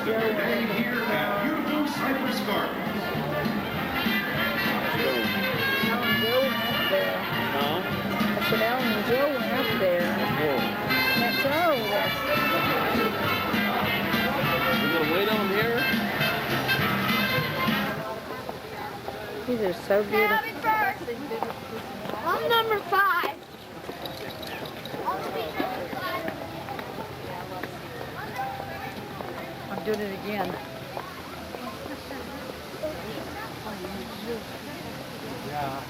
And here at beautiful Cypress Gardens. Alan Joe went up there. Huh? I said Alan and Joe went up there. Yeah. That's all over there. You gonna wait on here? These are so beautiful. I'm number 5. I'm doing it again. Yeah.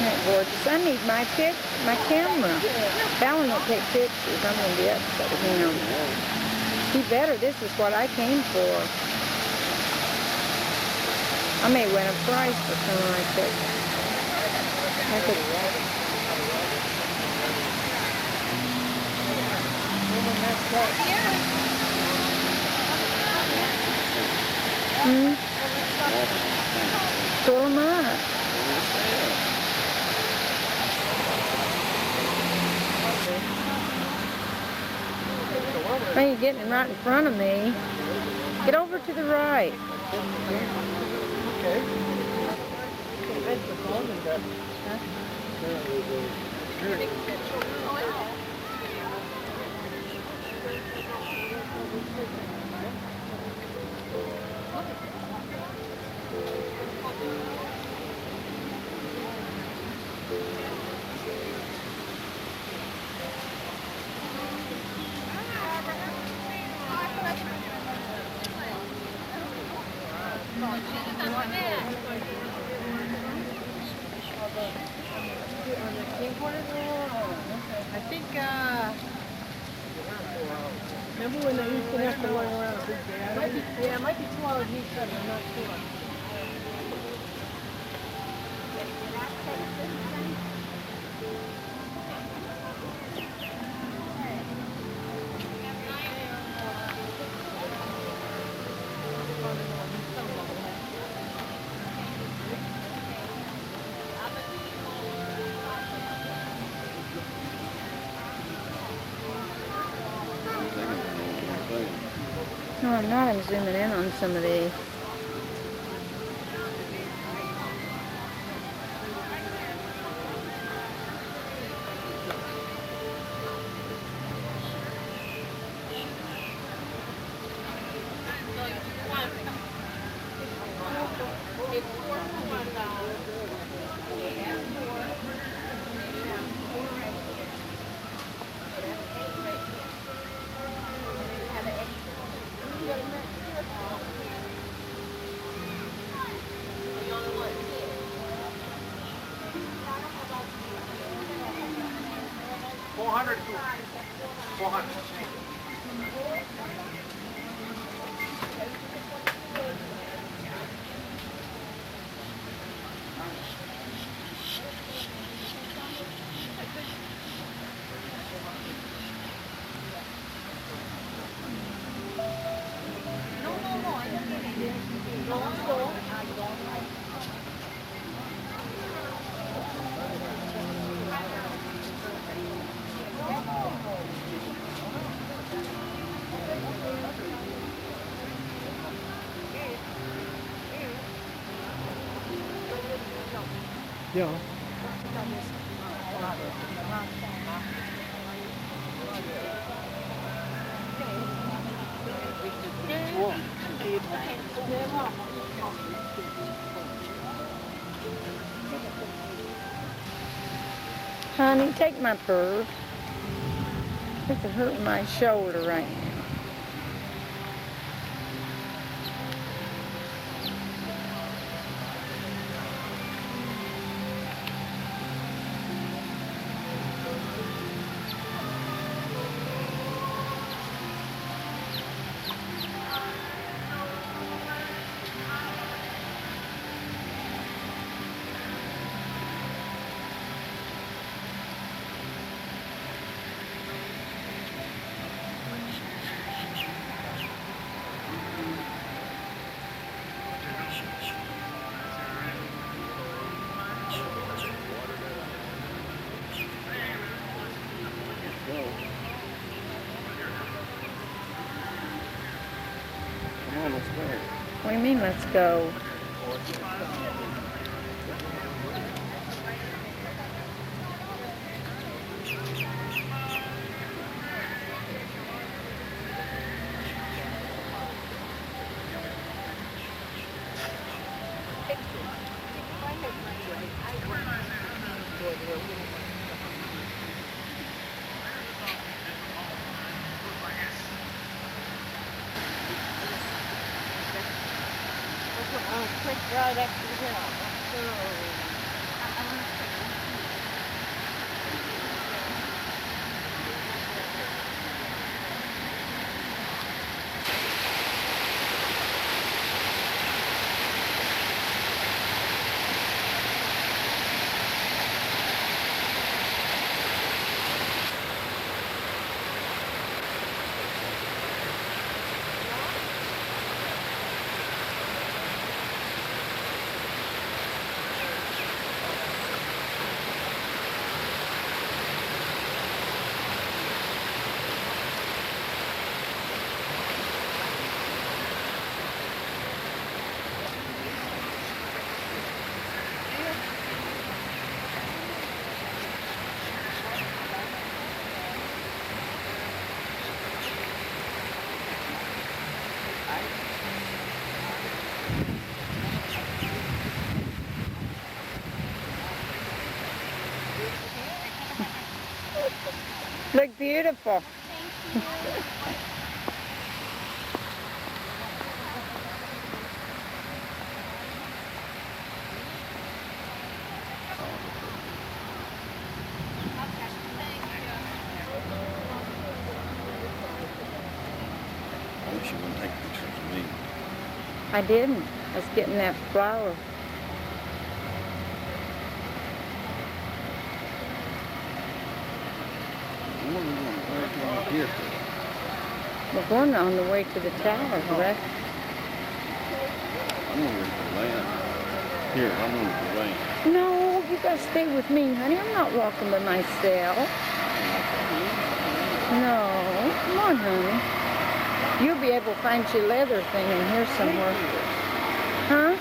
Isn't that gorgeous? I need my camera. Alan won't take pictures. I'm going to be upset with him. He better. This is what I came for. I may win a prize for something like this. I could... Pull them up. Now you're getting right in front of me. Get over to the right. Okay. I think, remember when they used to have to run around a big bag? Yeah, it might be 2 hours each side, I'm not sure. No, I'm not. I'm zooming in on some of these. Yeah. Honey, take my purse. It's hurting my shoulder right now. Come on, let's go. What do you mean, let's go? Quick ride up the hill. Look beautiful. I wish you wouldn't take pictures of me. I didn't. I was getting that flower. What are we going to wait here for? We're going on the way to the tower, correct? I'm going to wait for land. Here, I'm going to land. No, you gotta stay with me, honey. I'm not walking by myself. No, come on, honey. You'll be able to find your leather thing in here somewhere. Huh?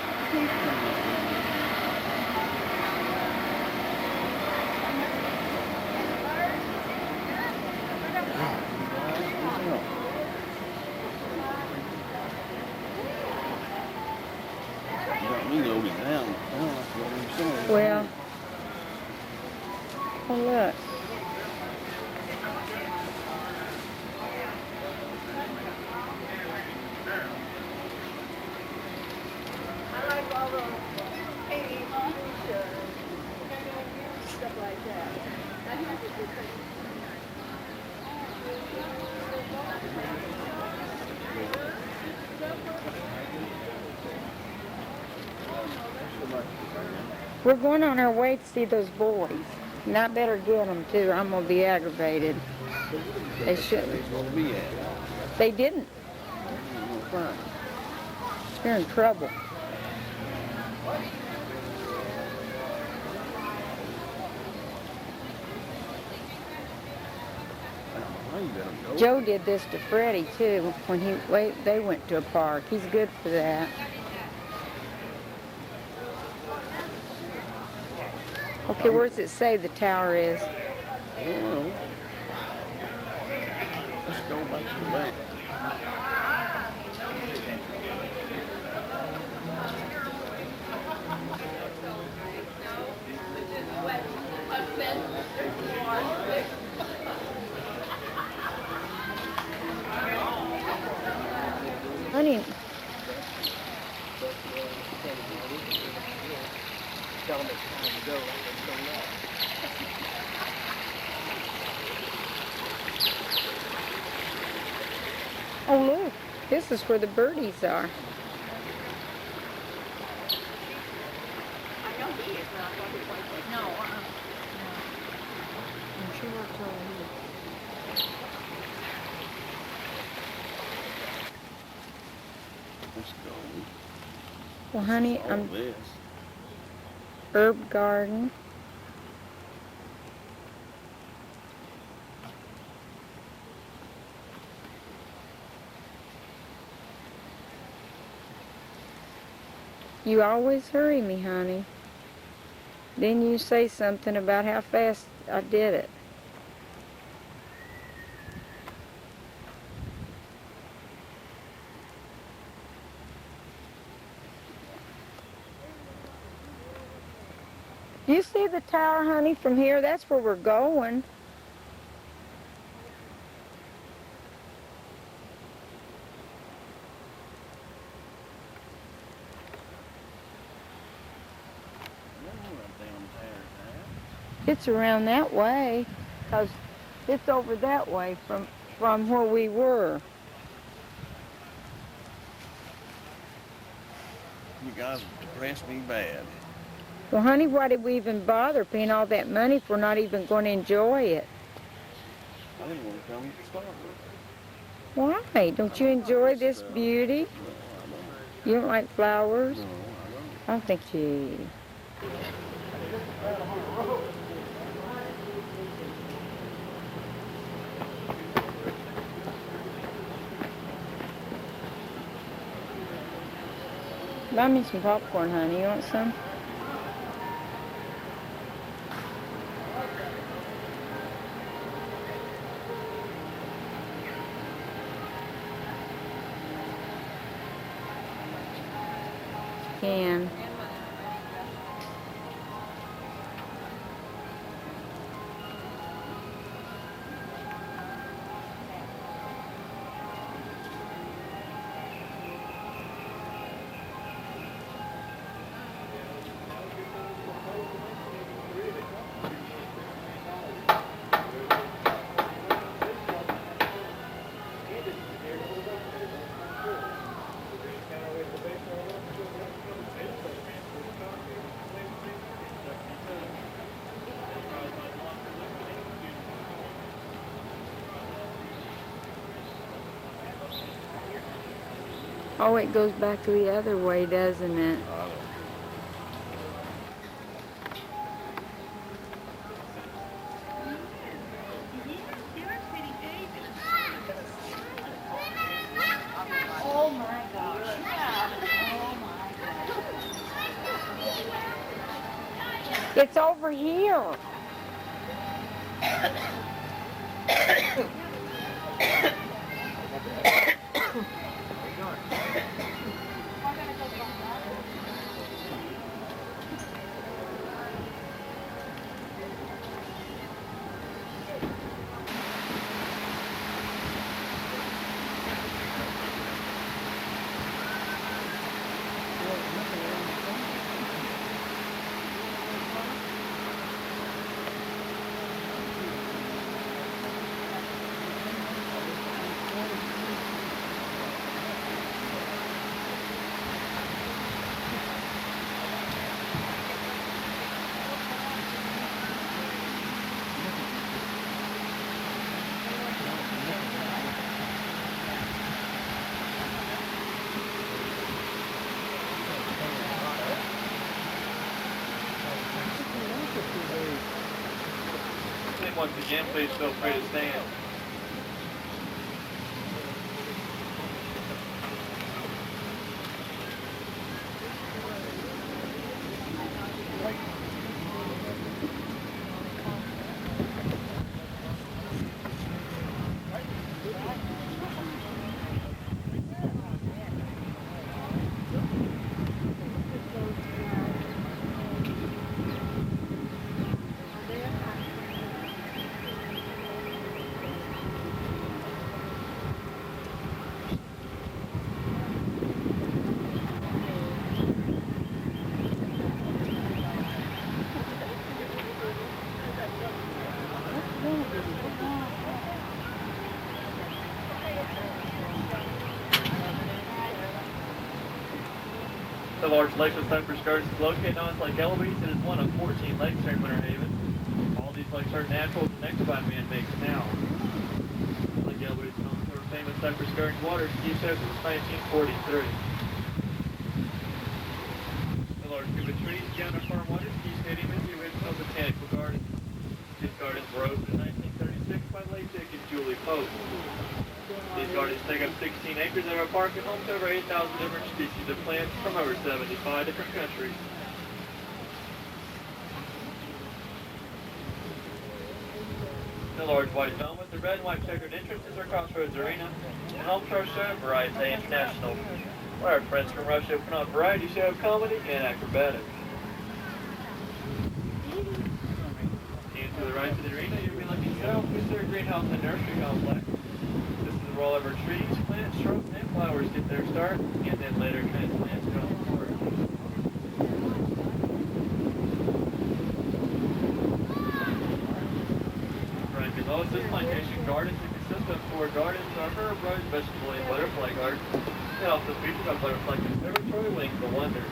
You got me loaded down. Well, oh look. I like all those paintings, stuff like that. We're going on our way to see those boys. And I better get them too. I'm gonna be aggravated. They shouldn't. They didn't. They're in trouble. Joe did this to Freddie too when they went to a park. He's good for that. Okay, where does it say the tower is? I don't know. Let's go back to the back. Honey, Tell them it's time to go. Let's go now. oh look, this is where the birdies are. She works over here. Let's go. Well, honey, All I'm this. herb garden. You always hurry me, honey. Then you say something about how fast I did it. You see the tower, honey, from here? That's where we're going. It's around that way, 'cause it's over that way from where we were. You guys depressed me bad. Well, honey, why did we even bother paying all that money if we're not even going to enjoy it? I didn't want to come to start with. Why? Don't you enjoy this beauty? You don't like flowers? No, I I don't think you... Buy me some popcorn, honey. You want some? Can. Oh, it goes back the other way, doesn't it? Oh my gosh. It's over here. Once again, please feel free to stand. The large lake of Cypress Gardens is located on Lake Eloise. It is one of 14 lakes here in Winter Haven. All these lakes are natural, connected by man-made canals. Lake Eloise is known for famous Cypress Gardens water ski show since 1943. The large group of trees beyond our farm water ski stadium is the original botanical garden. These gardens were opened in 1936 by late Dick and Julie Pope. These gardens take up 16 acres of our park and home to over 8,000 different species of plants from over 75 different countries. The large white dome with the red and white checkered entrance is our Crossroads Arena and home to our show, Variety Day International, where our friends from Russia put on a variety show of comedy and acrobatics. And to the right of the arena, you'll be looking at our Whistler Greenhouse and Nursery Complex. Where all of our trees, plants, shrubs, and flowers get their start, and then later transplants go forward. Right below us, this plantation garden consists of 4 gardens, our herb, rose, vegetable, and butterfly garden. It also features our butterfly conservatory, Wings of Wonder.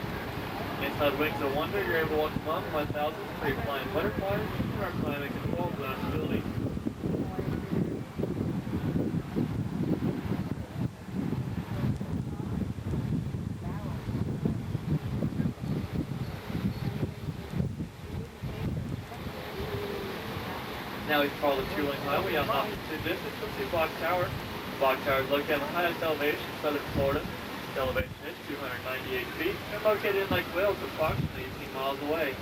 Inside Wings of Wonder, you're able to walk among 1,000 free-flying butterflies and our climate control glass building. Now we follow the 2-lane highway on opposite distance from the Block Tower. Block Tower is located on the highest elevation in southern Florida. The elevation is 298 feet and located in Lake Wales, approximately 18 miles away.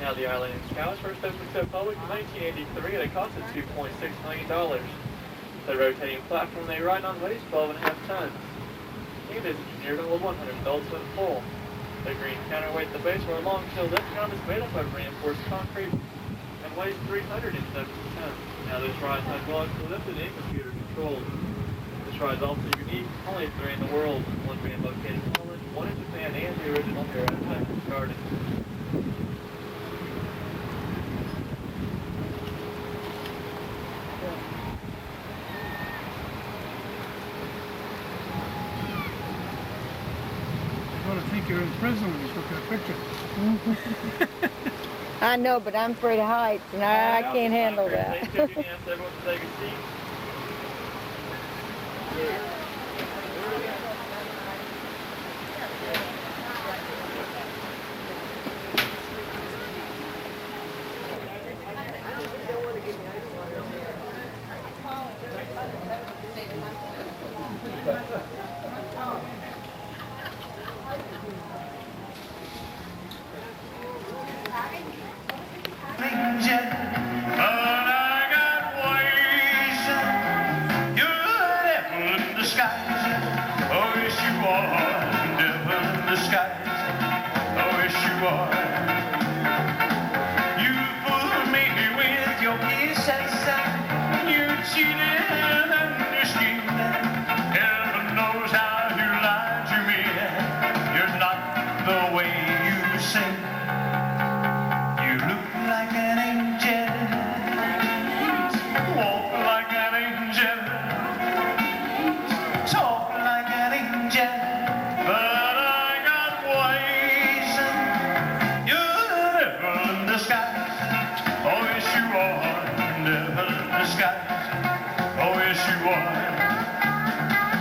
Now the Island in Cow was first opened to the public in 1983 at a cost of $2.6 million. The rotating platform they ride on weighs 12.5 tons. It is engineered to hold 100 adults when full. The green counterweight at the base where a long tail lifting arm is made up of reinforced concrete and weighs 370 tons. Now this ride is hydraulically lifted and computer controlled. This ride is also unique, only 3 in the world, one being located in Poland, 1 in Japan, and the original here at Cypress Gardens. I think you're in prison when you took that picture. I know, but I'm afraid of heights, and I can't handle that.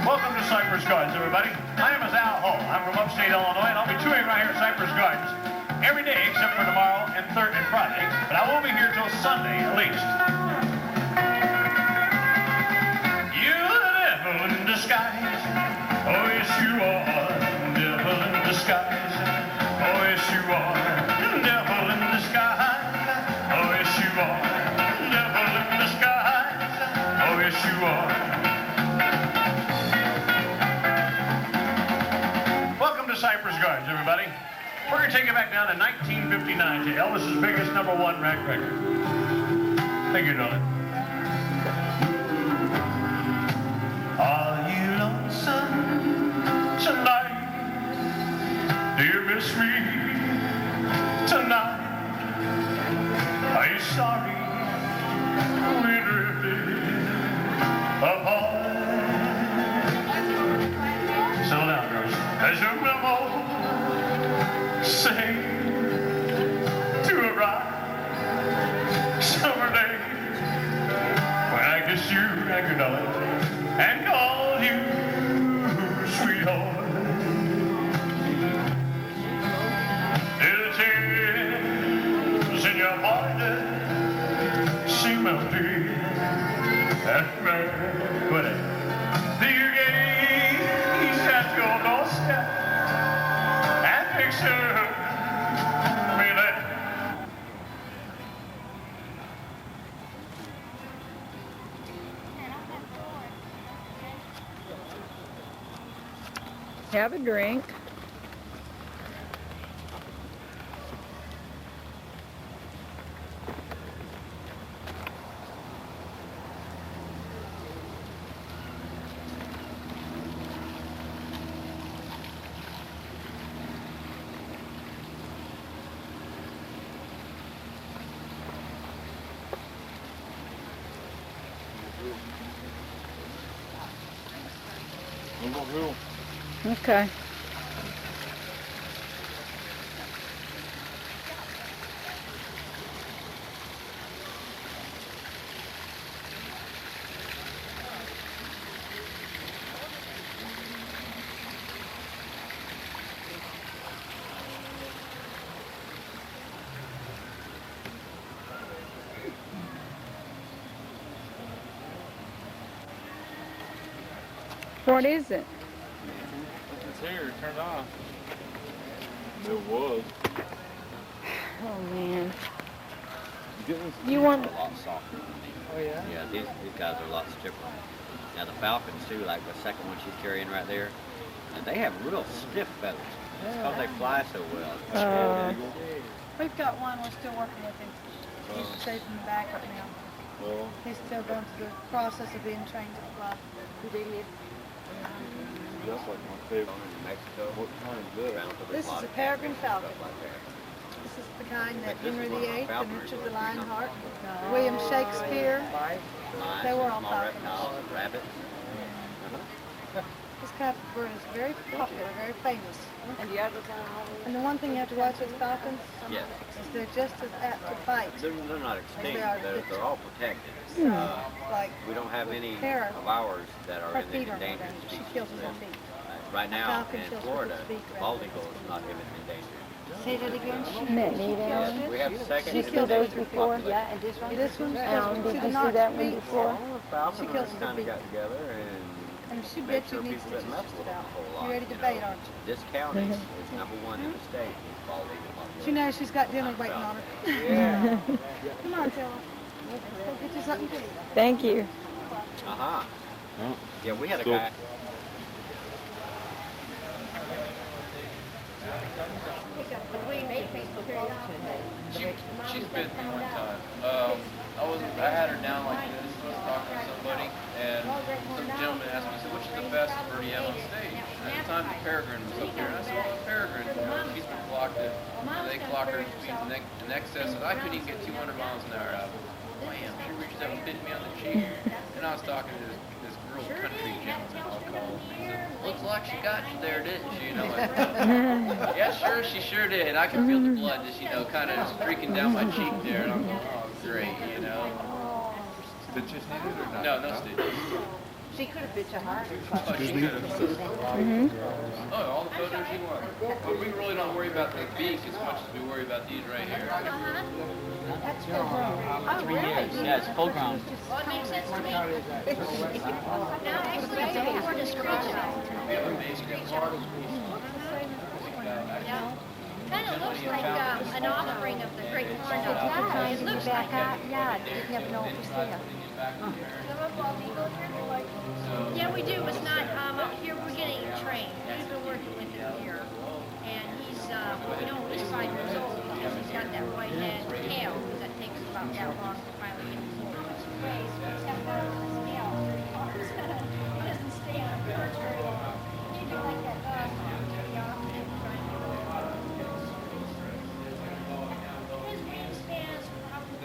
Welcome to Cypress Gardens, everybody. My name is Al Hull. I'm from upstate Illinois, and I'll be touring right here at Cypress Gardens every day except for tomorrow and Friday, but I won't be here till Sunday at least. You're the devil in disguise. Oh, yes, you are. Devil in disguise. Oh, yes, you are. Devil in disguise. Oh, yes, you are. Devil in disguise. Oh, yes, you are. Welcome to Cypress Gardens, everybody. We're going to take it back down to 1959 to Elvis's biggest #1 rack record. Thank you, darling. Are you lonesome tonight? Do you miss me tonight? Are you sorry apart. Settle down, girls. As your memo say to a bright summer day, when I kissed you and your darling and called you sweetheart. Did the tears in your heart seem empty and when do you gaze at your doorstep and picture me there? Have a drink. Okay. What is it? It's here, turned off. It was. Oh man. You want? A lot softer than these. Oh, yeah? Yeah, these guys are a lot stiffer. Now the Falcons too, like the second one she's carrying right there, and they have real stiff feathers. It's because they fly so well. We've got one, we're still working with him. He's safe in the back right now. Well, He's still going through the process of being trained to fly. that's like my favorite. In Mexico, What kind is that? This is a peregrine falcon. This is the kind that Henry VIII and Richard the Lionheart, William Shakespeare, they were all small falcons. reptiles, rabbits. This kind of bird is very popular, very famous. And the one thing you have to watch with falcons Yes. is they're just as apt to fight. They're not extinct. They are They're all protected. Like We don't have any Kara, of ours that are her in the feet are endangered damaged. She species kills with her list. feet. Right now falcon in kills with Florida, its beak the rather bald than eagle its is not even endangered. Say that again. Isn't that neat, Alan? We have the second You see those before? Yeah, and this one. This one's Alan, did to you the see notch that one beak. before? Falcon She kills with her kind of beak. got together And she make bet sure you needs people to didn't just mess with them out. a whole lot. You ready to you bait, know. aren't you? This county is number one in the state in bald eagle population. She knows she's got dinner waiting on her. Yeah. Come on, Taylor. Let's go get you something to eat. Thank you. Uh-huh. Yeah, we had a So- guy. She's been through one time. I had her down like this. I was talking to somebody, and some gentleman asked me, said, which is the best birdie you have on stage? And at the time, the peregrine was up there, and I said, well, the peregrine, she's been clocked at, they clock her speeds in excess, and I couldn't even get 200 miles an hour out of her. Bam, she reached up and bit me on the cheek, and I was talking to this real country gentleman, I'll call him. He said, looks like she got you there, didn't she? You know, like, yeah, sure, she sure did. I can feel the blood just, kind of streaking down my cheek there, and I'm going, oh, great, Stitches needed or not? No, no stitches. She could have bit your heart. Oh, she could have. Oh, all the photos you want. But we really don't worry about the beak as much as we worry about these right here. That's full grown. Oh, really? Yeah, it's full grown. Well, it makes sense to me. Now, actually, it's a more description. We have a basic Yeah. Kind of looks like an offering of the great corn dog. It looks like that. Yeah, you never know what to say. Yeah, we do. It's not out here. We're getting trained. We've been working with him here, and he's he's 5 years old because he's got that white head tail that takes about that long to finally get his raised. He's got that on his tail. He doesn't stay on the perch very long. He do like that dog. His wingspan is probably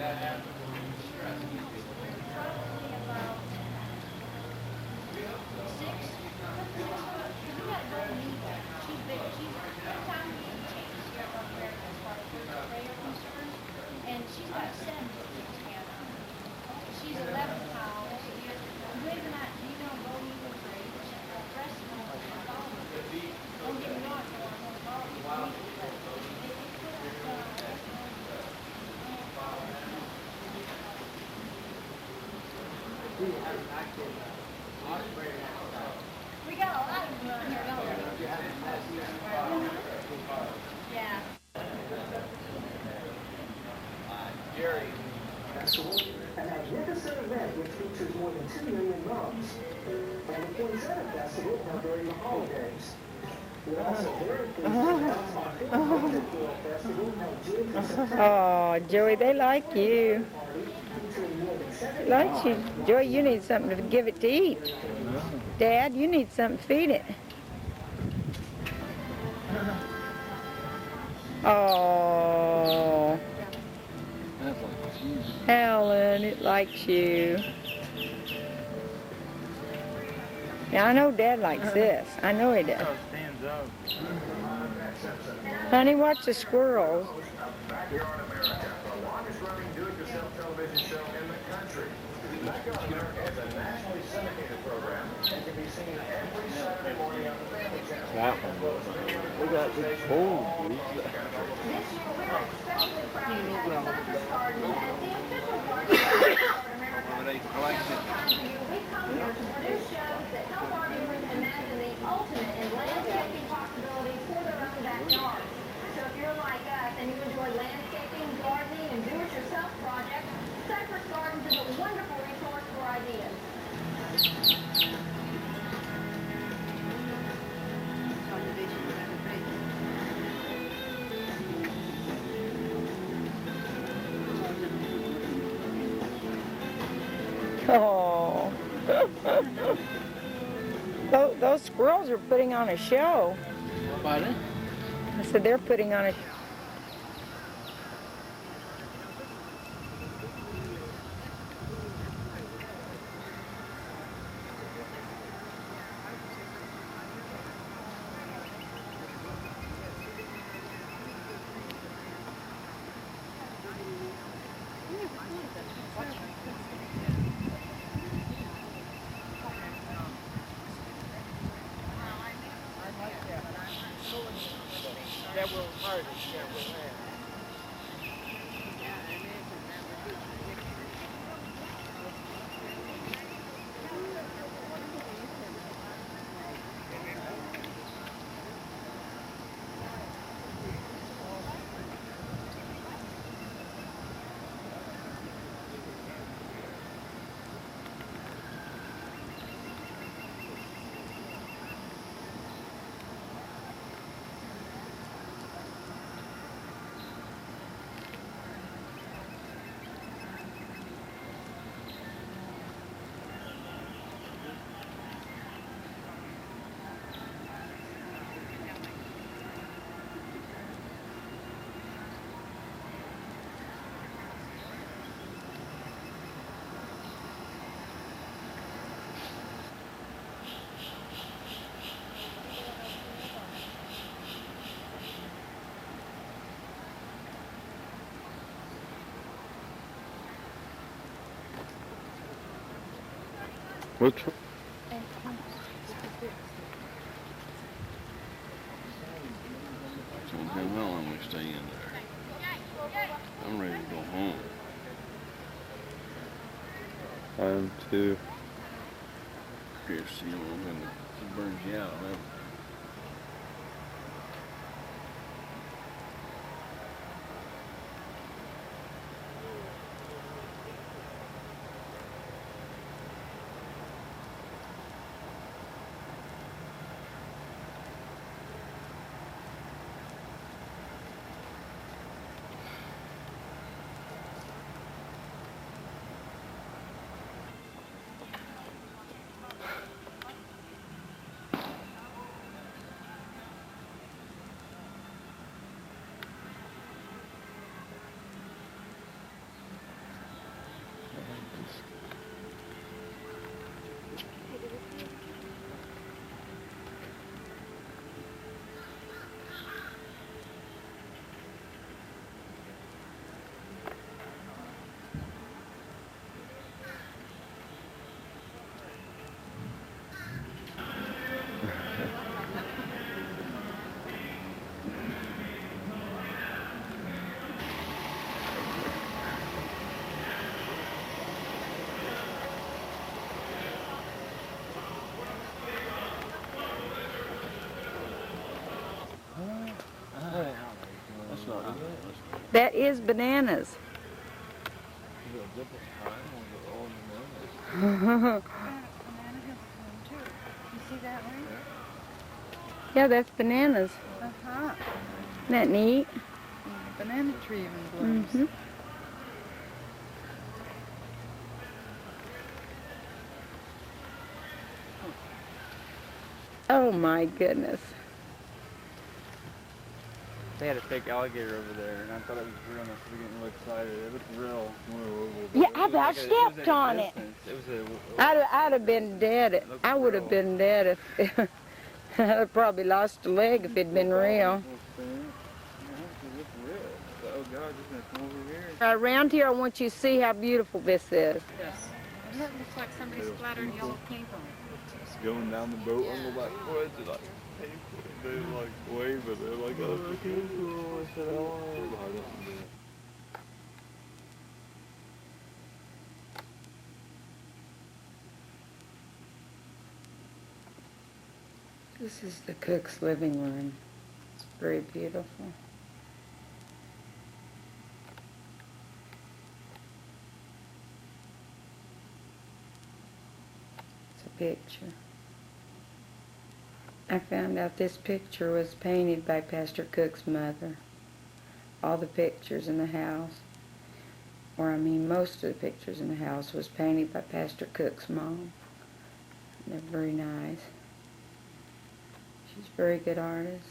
We got a lot of them around here, don't we? Yeah. A magnificent event which features more than 2 million mums. And the Poinsettia Festival held during the holidays. We're also very pleased to announce our 5th Field Festival held June to September. Oh, Joey, they like you. Featuring more than 70 Like you. Joey, you need something to give it to eat. Dad, you need something to feed it. Oh, Helen, it likes you. Now, I know Dad likes this. I know he does. Honey, watch the squirrels. Backyard America, the longest running do-it-yourself television show in the country. Backyard America is a nationally syndicated program and can be seen every Saturday morning on the Family Channel. That one. We got the boom. This year, we're especially proud to have Cypress Garden as the official partner of Backyard America. We come here to produce shows that help our viewers imagine the ultimate in landscaping possibilities for their own backyard. So if you're like us and you enjoy landscaping, gardening, and do-it-yourself projects, Cypress Gardens is a wonderful resource for ideas. Oh. Those squirrels are putting on a show. Pardon? I said they're putting on a That will hurt. That will hurt. Which one? How long we stay in there? I'm ready to go home. I'm too. Yes, you know, when it burns you out, huh? That is bananas. Yeah, that's bananas. Isn't that neat? Banana tree even blooms. Mm-hmm. Oh my goodness. They had a fake alligator over there, and I thought it was real, and I started getting real excited. It looked real. Yeah, I about stepped on it. I'd have been dead. I would have been dead if I'd have probably lost a leg if it'd been real. Around here, I want you to see how beautiful this is. Yes. It looks like somebody splattered yellow paint on it. Just going down the boat on the like woods, and like they like wave, but they're like, oh, look at cool. I said, oh, This is the cook's living room. It's very beautiful. It's a picture. I found out this picture was painted by Pastor Cook's mother. All the pictures in the house, or I mean most of the pictures in the house, was painted by Pastor Cook's mom. They're very nice. She's a very good artist.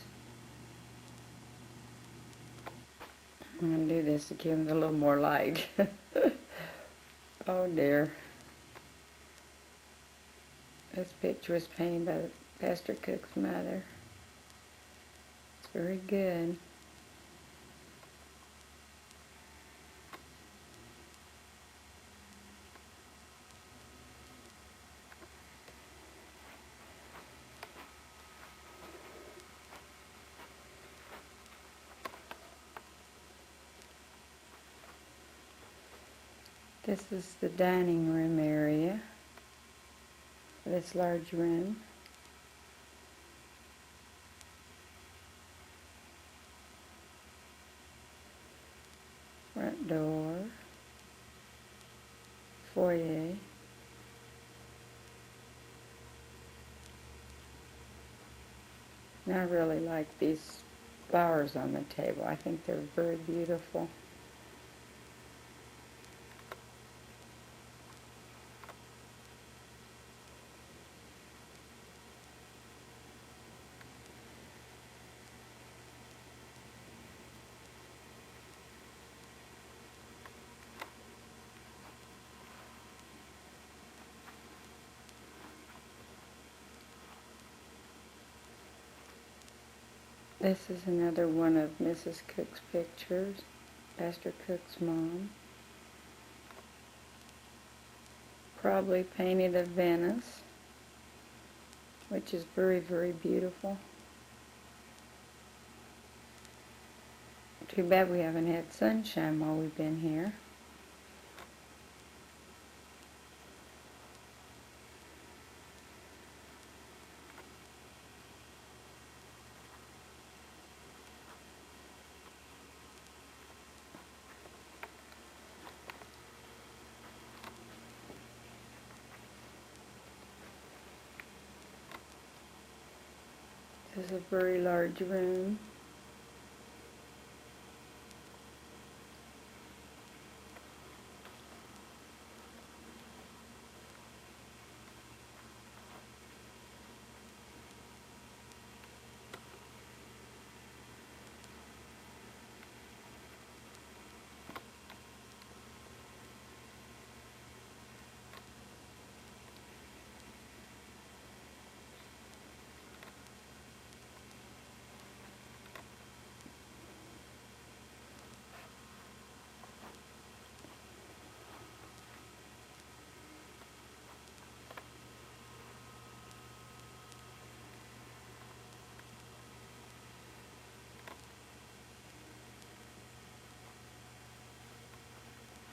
I'm going to do this again with a little more light. Oh dear. This picture was painted by Pastor Cook's mother. It's very good. This is the dining room area, this large room. Front door, foyer. And I really like these flowers on the table. I think they're very beautiful. This is another one of Mrs. Cook's pictures, Pastor Cook's mom. Probably painted of Venice, which is very, very beautiful. Too bad we haven't had sunshine while we've been here. This is a very large room.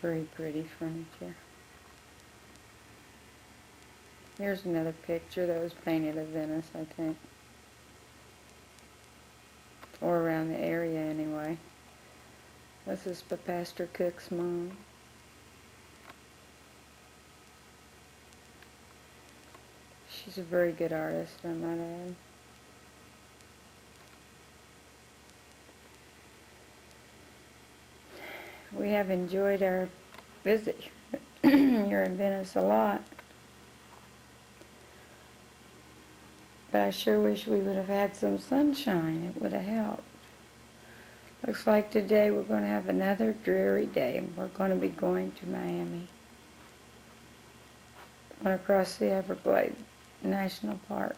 Very pretty furniture. Here's another picture that was painted of Venice, I think. Or around the area anyway. is by Pastor Cook's mom. She's a very good artist, I might add. We have enjoyed our visit here in Venice a lot. But I sure wish we would have had some sunshine. It would have helped. Looks like today we're going to have another dreary day, and we're going to be going to Miami. Going across the Everglades National Park.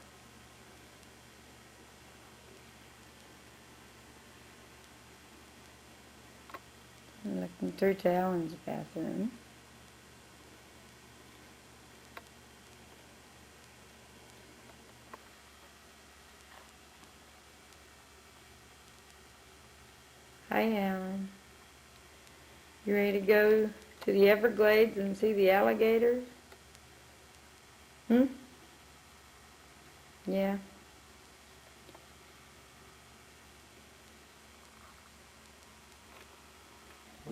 I'm looking through to Ellen's bathroom. Hi, Alan. You ready to go to the Everglades and see the alligators? Yeah.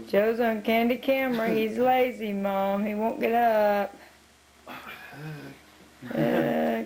Joe's on candy camera. He's lazy, Mom. He won't get up. Ugh.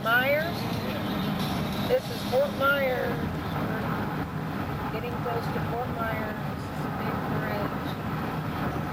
Myers? This is Fort Myers. We're getting close to Fort Myers. This is a big bridge.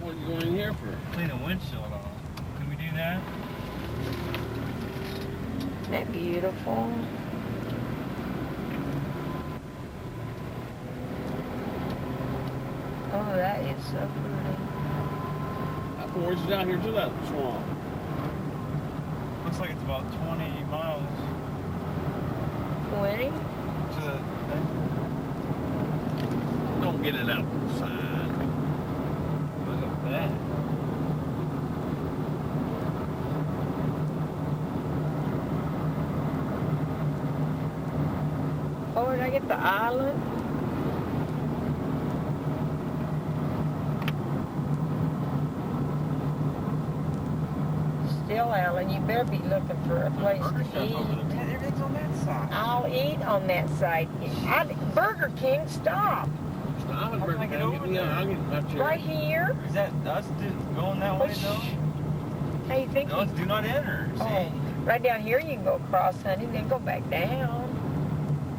What are you going in here for? Clean a windshield off. Can we do that? Isn't that beautiful? Oh, that is so pretty. How far is it down here to that swamp? Looks like it's about 20 miles 20? to the thing. Don't get it outside. Look at that. Oh, did I get the island? Still, Alan, you better be looking for a place to eat. Everything's on that side. I'll eat on that side. Burger King, stop. I'm How can I get over there? I'll get my chair. Right here. Is that us going that way though? How you think? No, it's do not enter. See? Oh, right down here you can go across, honey, then go back down.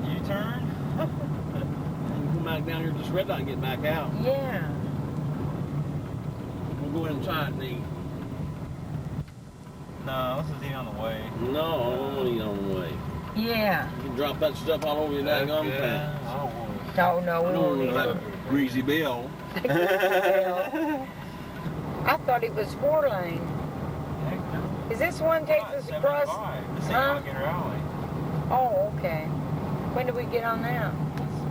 U-turn? You can come back down here, just red light and get back out. Yeah. We'll go inside and eat. No, this is eating on the way. No, I don't want to eat on the way. Yeah. You can drop that stuff all over your daggone Yeah, pants. I don't want it. No, no, I we don't won't want eat that greasy bill. I thought it was 4-lane. Heck no. Is this one takes us across? 75. This ain't Huh? Alligator Alley. Oh, okay. When do we get on that?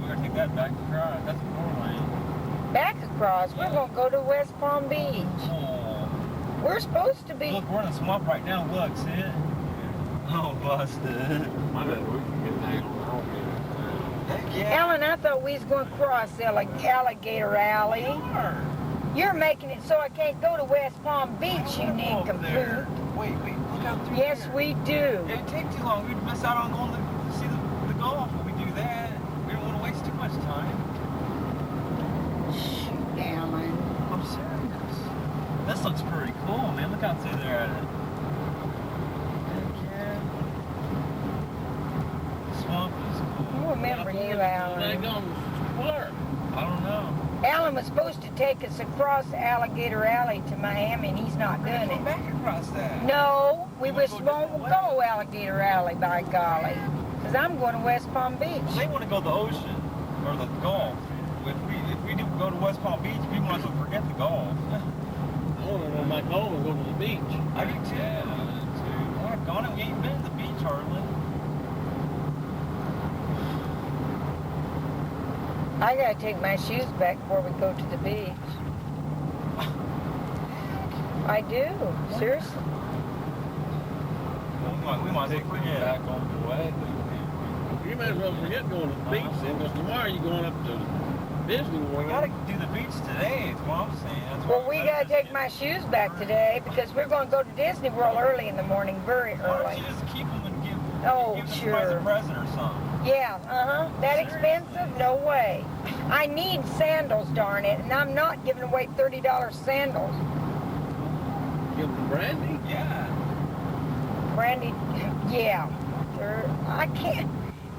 We're gonna take that back across. That's 4-lane. Back across. We're gonna go to West Palm Beach. Oh. We're supposed to be. Look, we're in a swamp right now. Look, see it? Oh, busted. I bet we can get down. Heck yeah. Ellen, I thought we was going to cross Alligator Alley. You're making it so I can't go to West Palm Beach, you nincompoop. Wait, look out through Yes, here. we do. It'd take too long. We'd miss out on going to see the golf if we do that. We don't want to waste too much time. Shoot, Ellen. I'm serious. This looks pretty cool, man. Look out through there at it. The swamp is cool. I remember you, Alan. Daggone Clark. I don't know. Alan was supposed to take us across Alligator Alley to Miami, and he's not doing Go it. back across that. No, we You wanna was go won't different way? go Alligator Alley, by golly. Because I'm going to West Palm Beach. They want to go to the ocean or the Gulf. If we do go to West Palm Beach, we might as well forget the Gulf. I want to go back home and go to the beach. I do too. Yeah, I do too. I've gone and we ain't been to the beach hardly. I gotta take my shoes back before we go to the beach. I do, seriously. Well, we might as well forget. Back on the way. You might as well forget going to the beach then, because tomorrow you're going up to Disney We World. gotta do the beach today, is what I'm saying. That's why Well, we gotta take my shoes back today because we're gonna go to Disney World early in the morning, very Why don't early. you just keep them and give Oh, them as sure. a present or something? Yeah, that expensive? No way. I need sandals, darn it, and I'm not giving away $30 sandals. Give them brandy. Yeah. Brandy, yeah. I can't.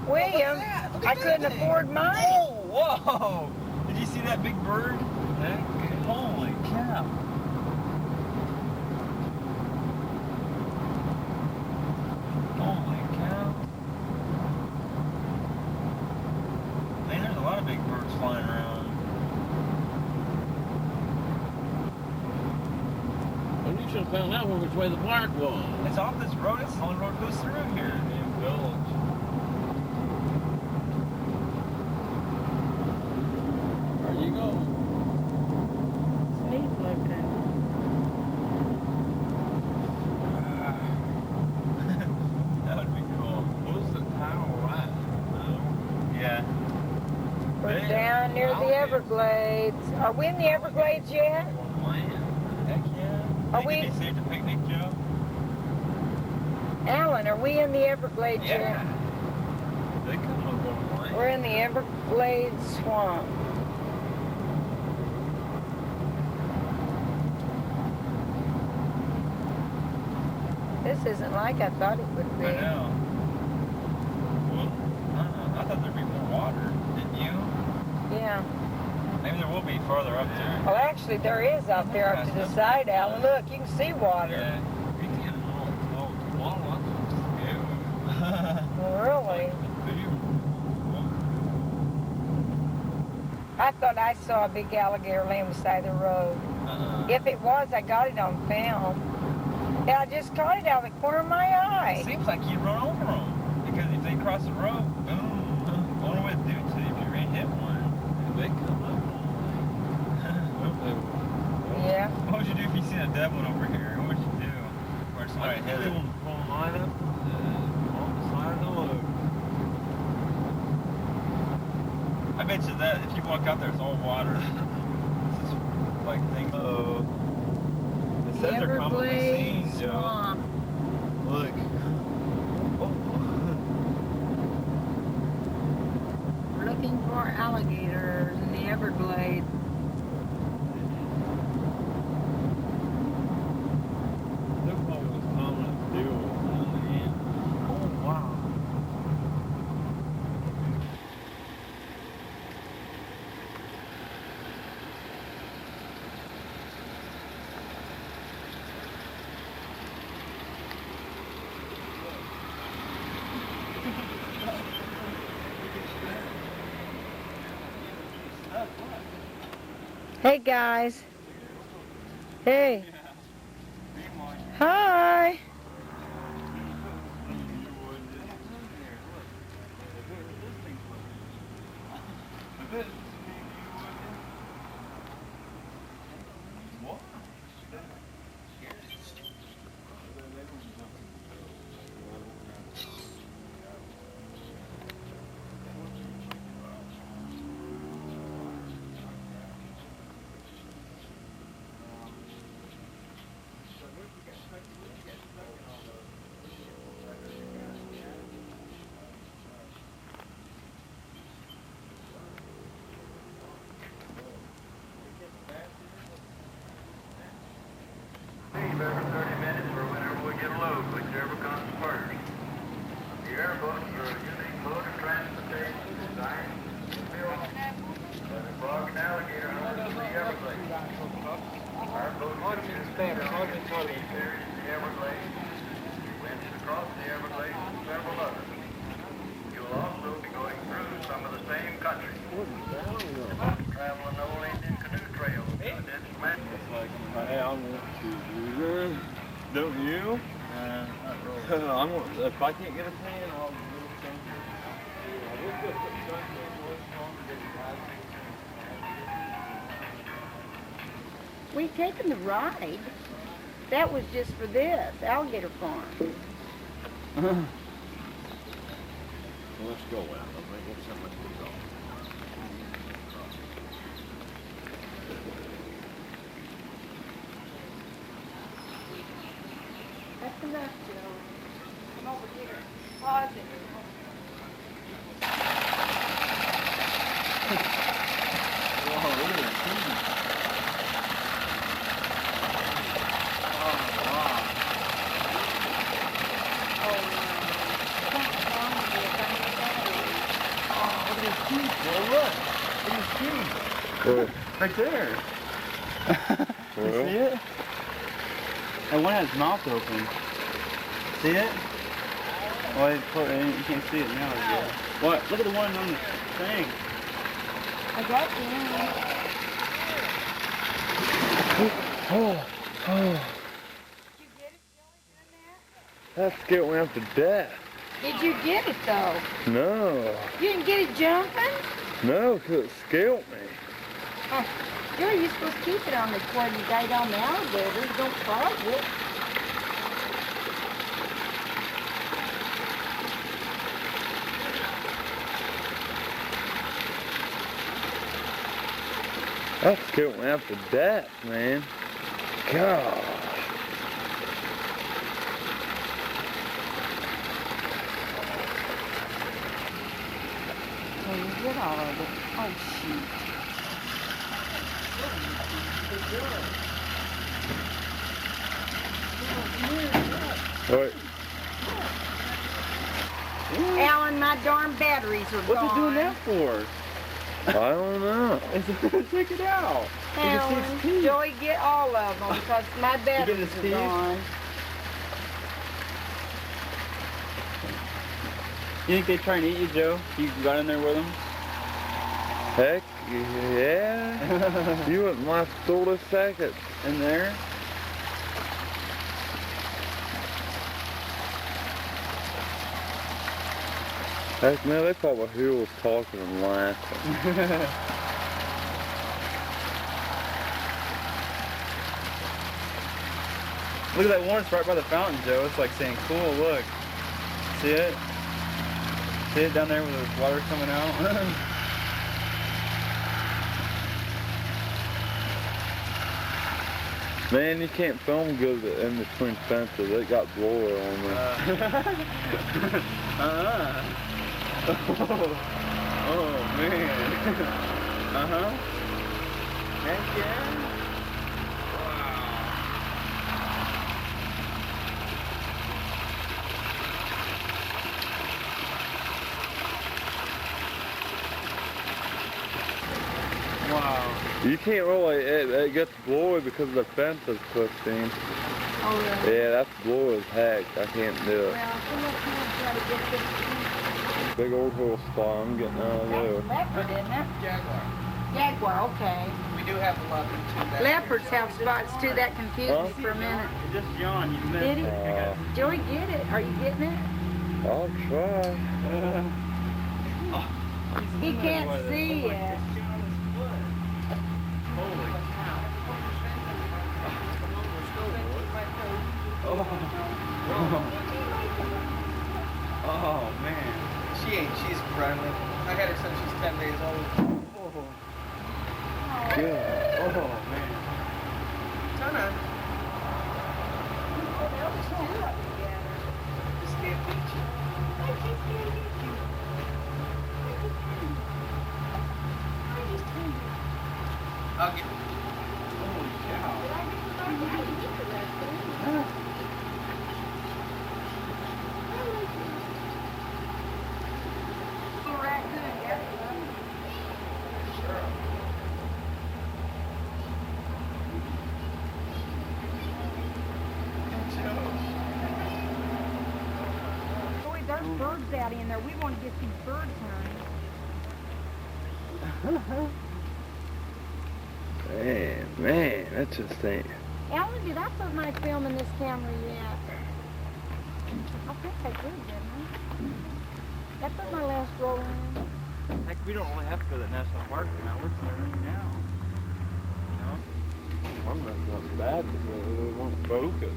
William, Look I at that couldn't thing. afford mine. Oh, whoa! Did you see that big bird? Holy cow. Holy cow. Man, there's a lot of big birds flying around. Well, you should have found out which way the park was. It's off this road. It's the only road that goes through here. Damn village. near the Everglades. Are we in the Everglades yet? Heck yeah. Are we? Think it'd be safe to picnic, Joe? Alan, are we in the Everglades yet? They come up on the line. We're in the Everglades swamp. This isn't like I thought it would be. I know. Well, I thought there'd be more water. Didn't you? Yeah. Maybe there will be farther up there. Well, actually, there is out there up to the side, Alan. Look, you can see water. Yeah. We can all water. Really? I thought I saw a big alligator laying beside the road. If it was, I got it on film. And I just caught it out of the corner of my eye. It seems like you'd run over them. Because if they cross the road, boom. I wonder what it'd do to you if you hit one. They come up. Yeah. What would you do if you seen a dead one over here? What would you do? Or somebody hit it? Pull them line up on the side of the road. I bet you that if you walk out there, it's all water. This is like things. It says they're commonly seen, Joe. Swamp. Look. We're looking for alligators in the Everglades. Looks like it was common to deal with in the end. Oh, wow. Hey guys. Hey. Hi. Leave every 30 minutes for whenever we get a load, whichever comes first. The airboats are a unique mode of transportation designed to build by the frog and alligator hunters of the Everglades. Our boats are used in these areas of the Everglades, winds across the Everglades, and several others. You'll also be going through some of the same country. Traveling the old Indian canoe trails through this match. Hey, I want to do this. Don't you? If I can't get a tan, I'll do We taken the ride. That was just for this alligator farm. Let's go, Al. I think it's something to go. That's enough, Joe. Come over here. Pause it. Right there. You see it? And one has its mouth open. See it? Well, you can't see it now, I guess. What? Look at the one on the thing. I got you. That scared me up to death. Did you get it though? No. You didn't get it jumping? No, because it scared me. Oh, Joe, you're supposed to keep it on the where you got it on the alligators. Don't pause it. That's going out to death, man. God. Well, you get all of it. Oh, shoot. What? Alan, my darn batteries are What's it doing that for? I don't know. Check it out. Alan, Joey, get all of them because my batteries his are teeth? gone. You think they try and eat you, Joe? You got in there with them? Heck, yeah. You wouldn't last 30 seconds. In there? Heck, man, they probably hear us talking and laughing. Look at that one, it's right by the fountain, Joe. It's like saying, cool, look. See it? See it down there where the water's coming out? Man, you can't film good in between fences. It got blurry on me. Oh, man. Heck yeah. Wow. You can't really, it gets blurry because the fence is pushed in. Oh, really? Yeah, that's blurry as heck. I can't do it. Well, come up here and try to get this. Big old horse spot, I'm getting out of there. That's leopard, isn't it? Jaguar. Jaguar, okay. We do have a leopard too. Leopards have spots too. That confused me for a minute. Just yawn, you missed Did he? it. Joey, get it. Are you getting it? I'll try. He can't see it. Holy cow. Oh, man. She's friendly. I had her since she's 10 days old. Yeah. Oh, man. Turn on. Just can't beat you. I'll get Holy cow. Joey, there's birds out in there. We want to get these birds, honey. Man, that just ain't. Alan, did I put my film in this camera yet? I think I did, didn't I? I put my last roll in. Heck, we don't really have to go to the national park now. We're there right now. I'm not bad because it won't focus.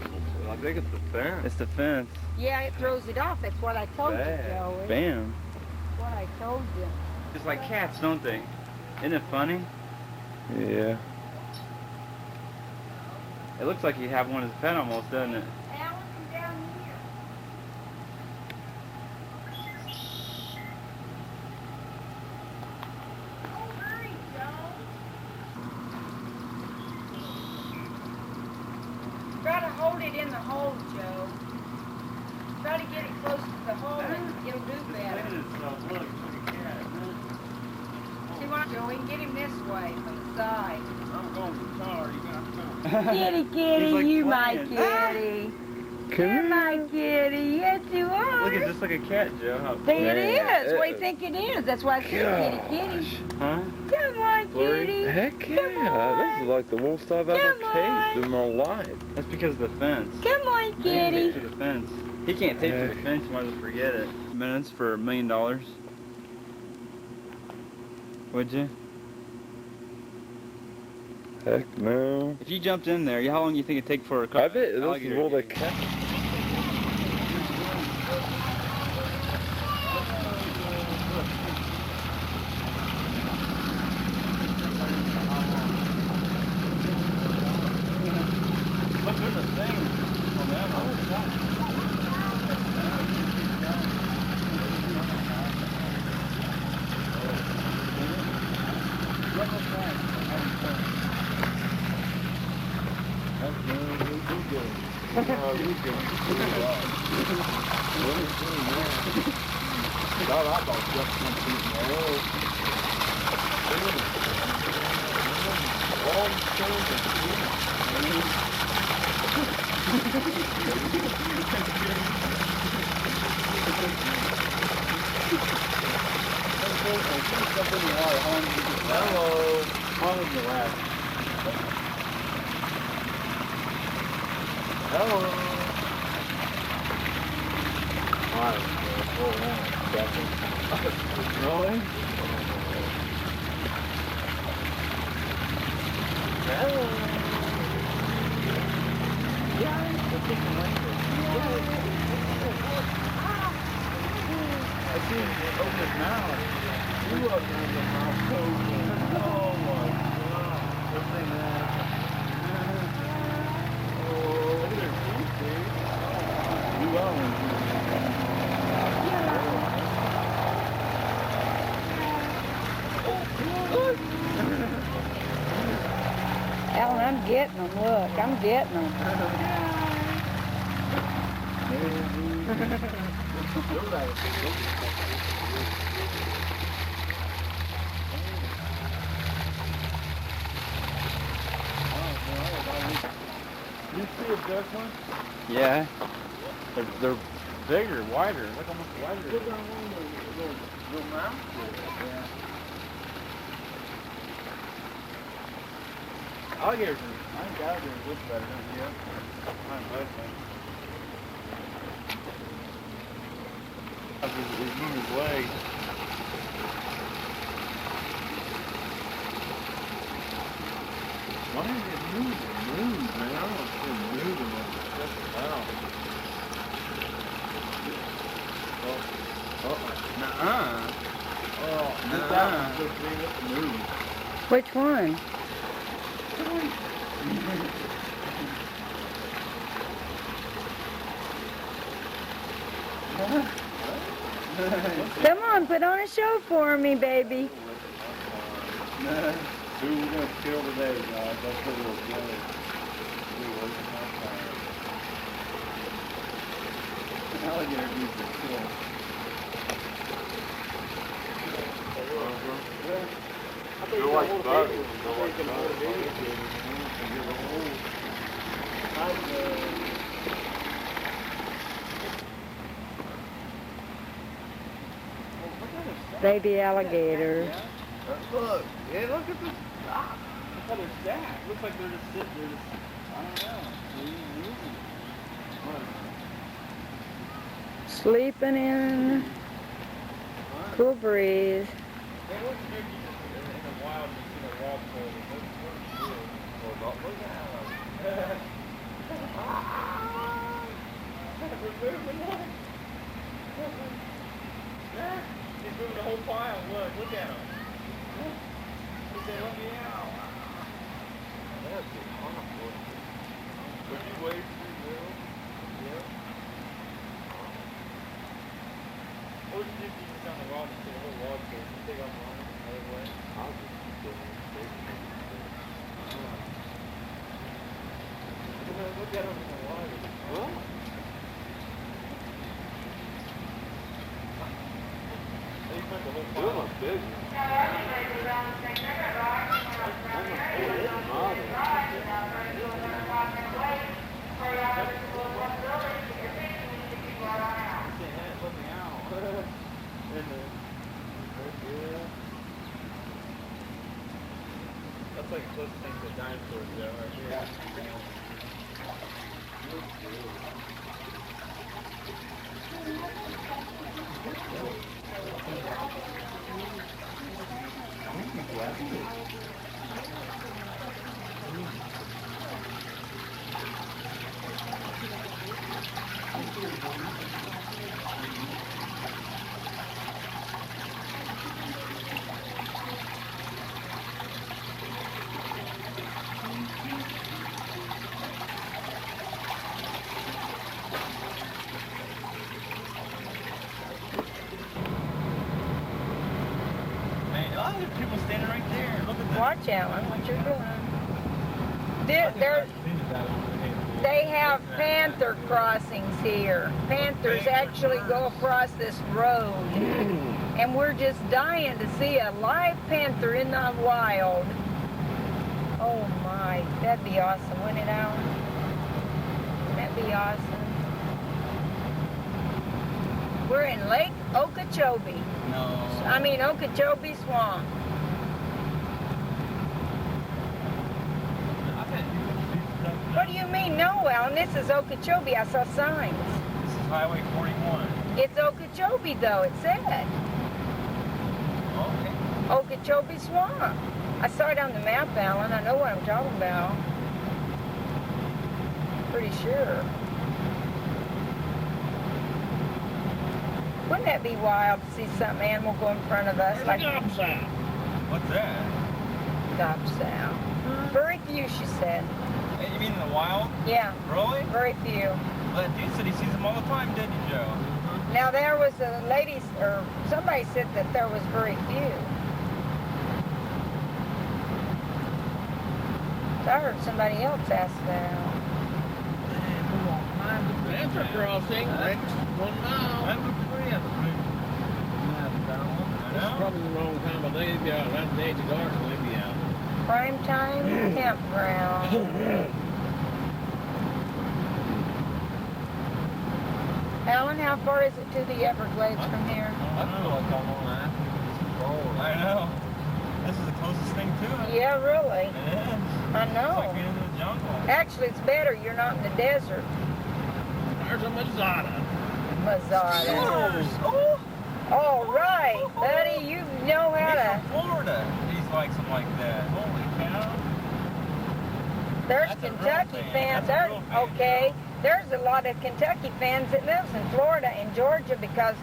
I think it's the fence. It's the fence. Yeah, it throws it off. That's what I told you, Joey. Bam. That's what I told you. Just like cats, don't they? Isn't it funny? Yeah. It looks like you have one as a pet almost, doesn't it? Alan, come down here. Oh, hurry, Joe. Try to hold it in the hole, Joe. Try to get it close to the hole and it'll do better. See what, Joey? Get him this way from the side. I'm going to tar. You got to come. Kitty, like you my playing. kitty. You're my kitty. Yes, you are. Look, it's just like a cat, Joe. How There it Man, is. What do you think it is? That's why I said kitty, kitty. Huh? Come on, kitty. Heck yeah. This is like the worst I've ever Come on. tasted in my life. That's because of the fence. Come on, He can't kitty. take to the fence. He can't take to the fence. You might as well forget it. Minutes for $1 million. Would you? Heck no. If you jumped in there, how long do you think it'd take for a car? I bet this is alligator where they to get catch. Hello. How long was the last? Hello. Really? Hello. Yeah, it's taking language. I see him open his mouth. You open his mouth. Oh my god. This thing that. Oh, look at their teeth, dude. You own. Alan, I'm getting them. Look, I'm getting them. You see a duck one? Yeah. They're bigger, wider. Like almost wider. Look on one of those little mouths. Yeah. Alligators, I think alligators look better, don't you? I'm hoping. He's moving his legs. Why is it moving? Move, man. I don't want to see it moving when it's just out. Nuh-uh. Oh, nuh-uh. This one's move. Which one? Come on, put on a show for me, baby. Who we're going to kill today, guys? That's what we'll kill. We're working on fire. An alligator needs to kill. You're like butter. Baby alligators. Look, yeah, look at this. Look how they're stacked. Looks like they're just sitting there. I don't know. Sleeping in cool breeze. Hey, what's the big in the wild? You see the wall pole. Look at he's moving the whole pile. Look at him. He said, let me out. That's awful. Would you wait for you? Yeah. What would you do if you just on the log and see the whole log there? You take off the line the other way? I'll just go and look at him in the water. What? Doing a big That's like the closest thing to dinosaurs, though, right here. Yeah. People standing right there. Look at that. Watch, Alan, what you're doing. They're they have panther crossings here. Panthers actually go across this road. And we're just dying to see a live panther in the wild. Oh my, that'd be awesome, wouldn't it, Alan? That'd be awesome. We're in Lake Okeechobee. Okeechobee Swamp. What do you mean, no, Alan? This is Okeechobee. I saw signs. This is Highway 41. It's Okeechobee, though, it said. Okay. Okeechobee Swamp. I saw it on the map, Alan. I know what I'm talking about. Pretty sure. Wouldn't that be wild to see some animal go in front of us? Like What's that? Gobsow. Very few, she said. Hey, you mean in the wild? Yeah. Really? Very few. Well, that dude said he sees them all the time, didn't you, Joe? Now there was a lady, or somebody said that there was very few. So I heard somebody else ask that. Panther crossing, next 1 mile. That looks pretty up. It's probably the wrong time of day. They'd be out right at the edge of dark, they'd be out. Prime time campground. Alan, how far is it to the Everglades from here? I don't know what's going on. I know. This is the closest thing to it. Yeah, really. It is. I It's know. like being in the jungle. Actually, it's better. You're not in the desert. There's a Mazada. Mazada. Oh, all right, buddy. You know how He's to. from Florida. He's like something like that. Holy cow. There's That's a real Kentucky fan. fans. That's a There's, real fan, okay. There's a lot of Kentucky fans that lives in Florida and Georgia because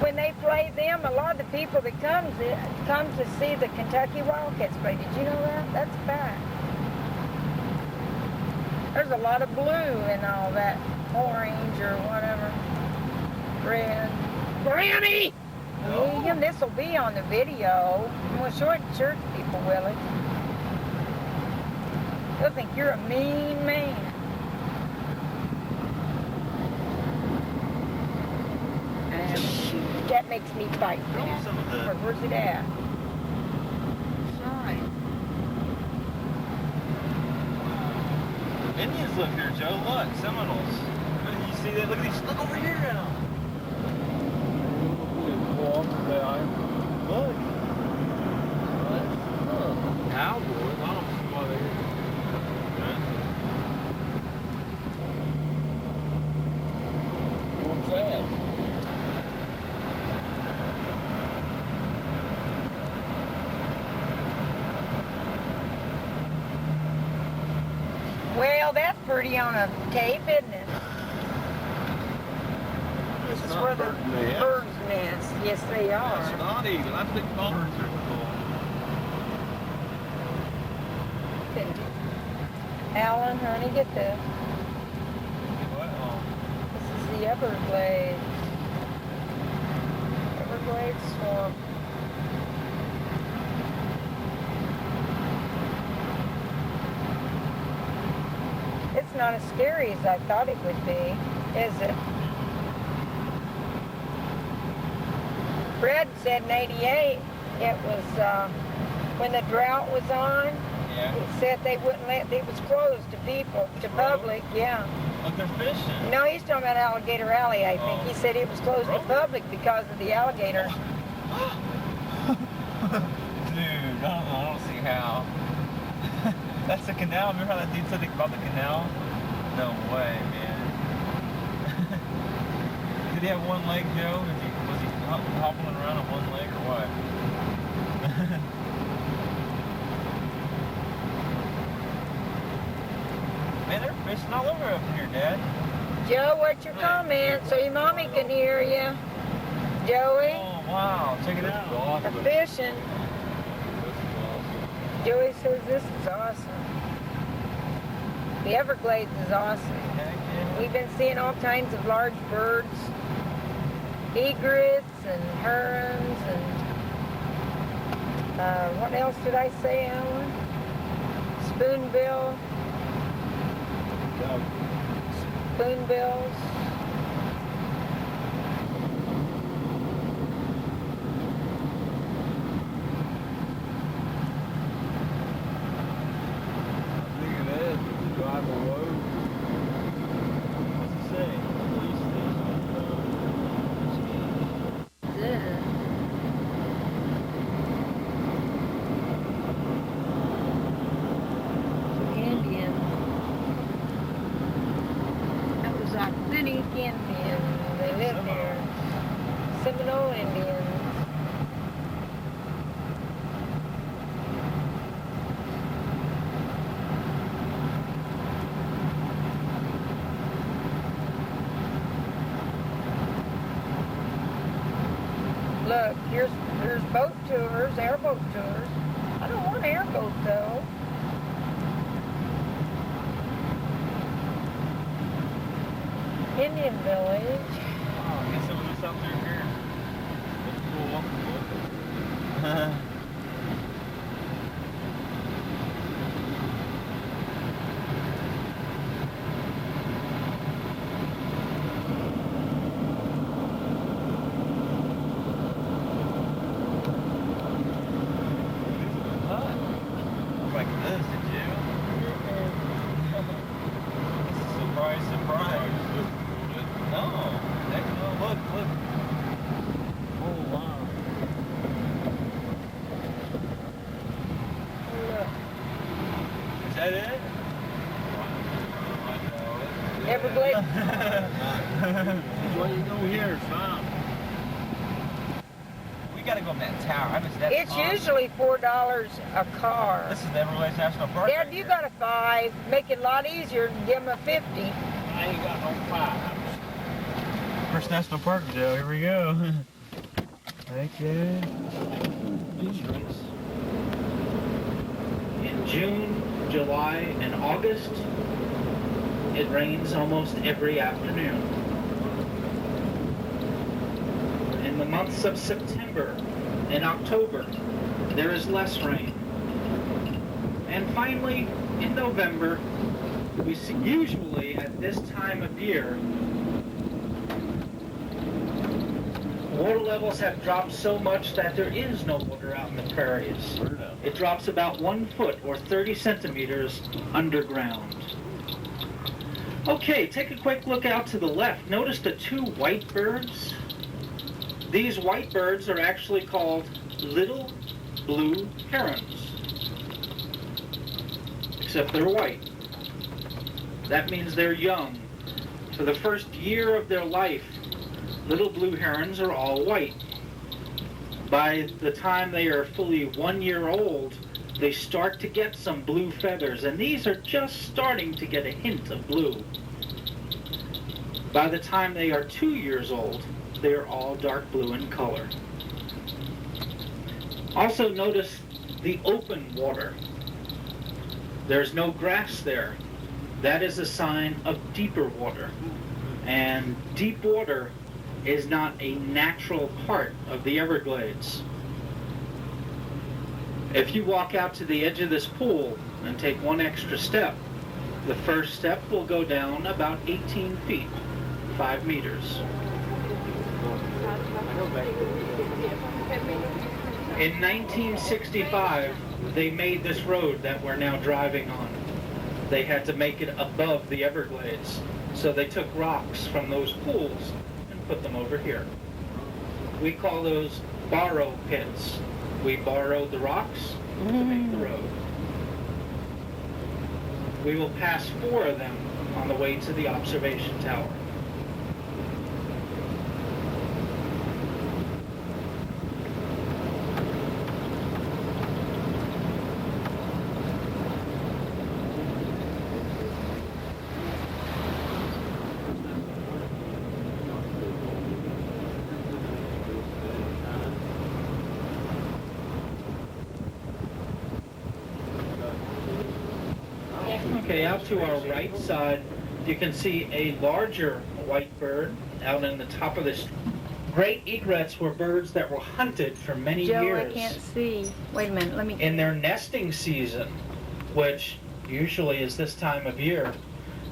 when they play them, a lot of the people that come to see the Kentucky Wildcats play. Did you know that? That's a fact. There's a lot of blue and all that, orange or whatever, red. Granny! William, this will be on the video. We'll show it to church people, Willie. They'll think you're a mean man. And shoot, that makes me fight. Some of the Where's it at? Sorry. Indians live here, Joe. Look, Seminoles. You see that? Look at these. Look over here at them. Look. Cowboys, I don't see why they're What's that? Well, that's pretty on a tape, isn't it? This is where the birds nest. Yes, they That's are. not even. I think birds are cool. Alan, honey, get this. Well, This is the Everglades. Everglades Swamp. It's not as scary as I thought it would be, is it? Fred said in '88 it was when the drought was on. yeah. It said they wouldn't let, it was closed to people, to public, yeah. Look, they're fishing. No, he's talking about Alligator Alley, I think. Oh. He said it was closed to public because of the alligators. Dude, I don't see how. That's the canal. Remember how that dude said about the canal? No way, man. Did he have one leg, Joe? Was he hobbling around on one leg or what? Man, they're fishing all over up here, Dad. Joe, what's your comment so your mommy can hear you? Joey, Oh, wow. Check it out. they're fishing. Joey says this is awesome. The Everglades is awesome. Heck yeah. We've been seeing all kinds of large birds, egrets and herons and what else did I say, Alan? Spoonbill. Spoonbills. Look at that. Drive a road. What's it say? Police station. Indian. That was authentic Indian. They lived there. Seminole Indians. Look, here's boat tours, airboat tours. I don't want an airboat though. Indian village. Oh, I guess it was just up through here. That's cool. Like this, did you? Surprise, surprise. No. Heck no. Look, look. Oh, wow. Is that it? Everglades. What you go here, son? We gotta go up that tower. I missed that. It's usually $4 a car. This is the Everglades National Park. Dad, right you here. got a 5. Make it a lot easier and give them a 50. I ain't got no 5. First National Park, Joe. Here we go. Heck yeah. In June, July, and August, it rains almost every afternoon. In the months of September and October, there is less rain. And finally, in November, we see usually at this time of year, water levels have dropped so much that there is no water out in the prairies. It drops about 1 foot or 30 centimeters underground. Okay, take a quick look out to the left. Notice the 2 white birds? These white birds are actually called little blue herons. Except they're white. That means they're young. For the first year of their life, little blue herons are all white. By the time they are fully 1 year old, they start to get some blue feathers, and these are just starting to get a hint of blue. By the time they are 2 years old, they are all dark blue in color. Also notice the open water. There's no grass there. That is a sign of deeper water. And deep water is not a natural part of the Everglades. If you walk out to the edge of this pool and take 1 extra step, the first step will go down about 18 feet, 5 meters. In 1965, they made this road that we're now driving on. They had to make it above the Everglades. So they took rocks from those pools and put them over here. We call those borrow pits. We borrowed the rocks to make the road. We will pass 4 of them on the way to the observation tower. Okay, out to our right side, you can see a larger white bird out in the top of this. Great egrets were birds that were hunted for many Joe, years. I can't see. Wait a minute, let me... In their nesting season, which usually is this time of year,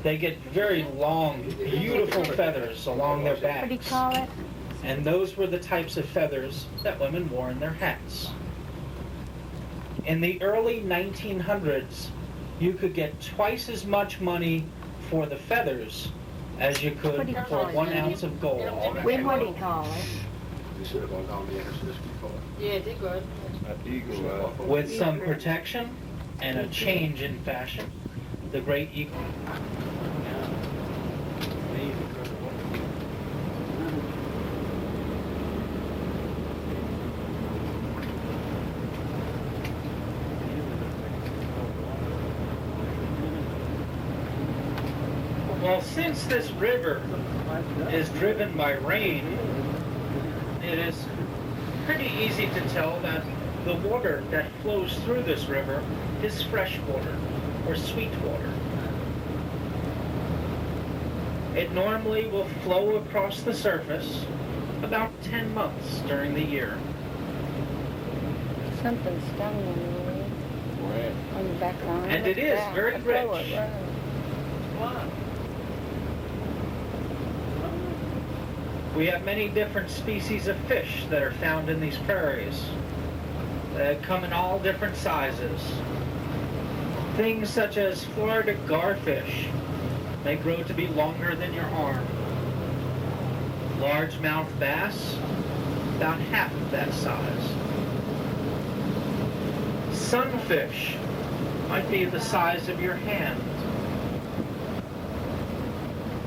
They get very long, beautiful feathers along their backs. What do you call it? And those were the types of feathers that women wore in their hats. In the early 1900s, you could get twice as much money for the feathers as you What could do you for call it? 1 ounce of gold. When what do you call it? You should have gone on the Exorcist before. Yeah, they good. An eagle. With some protection and a change in fashion, the great eagle. Well, since this river is driven by rain, it is pretty easy to tell that the water that flows through this river is fresh water or sweet water. It normally will flow across the surface about 10 months during the year. Something stung me on the back line. And it is very rich. We have many different species of fish that are found in these prairies. They come in all different sizes. Things such as Florida garfish may grow to be longer than your arm. Largemouth bass, about half of that size. Sunfish might be the size of your hand.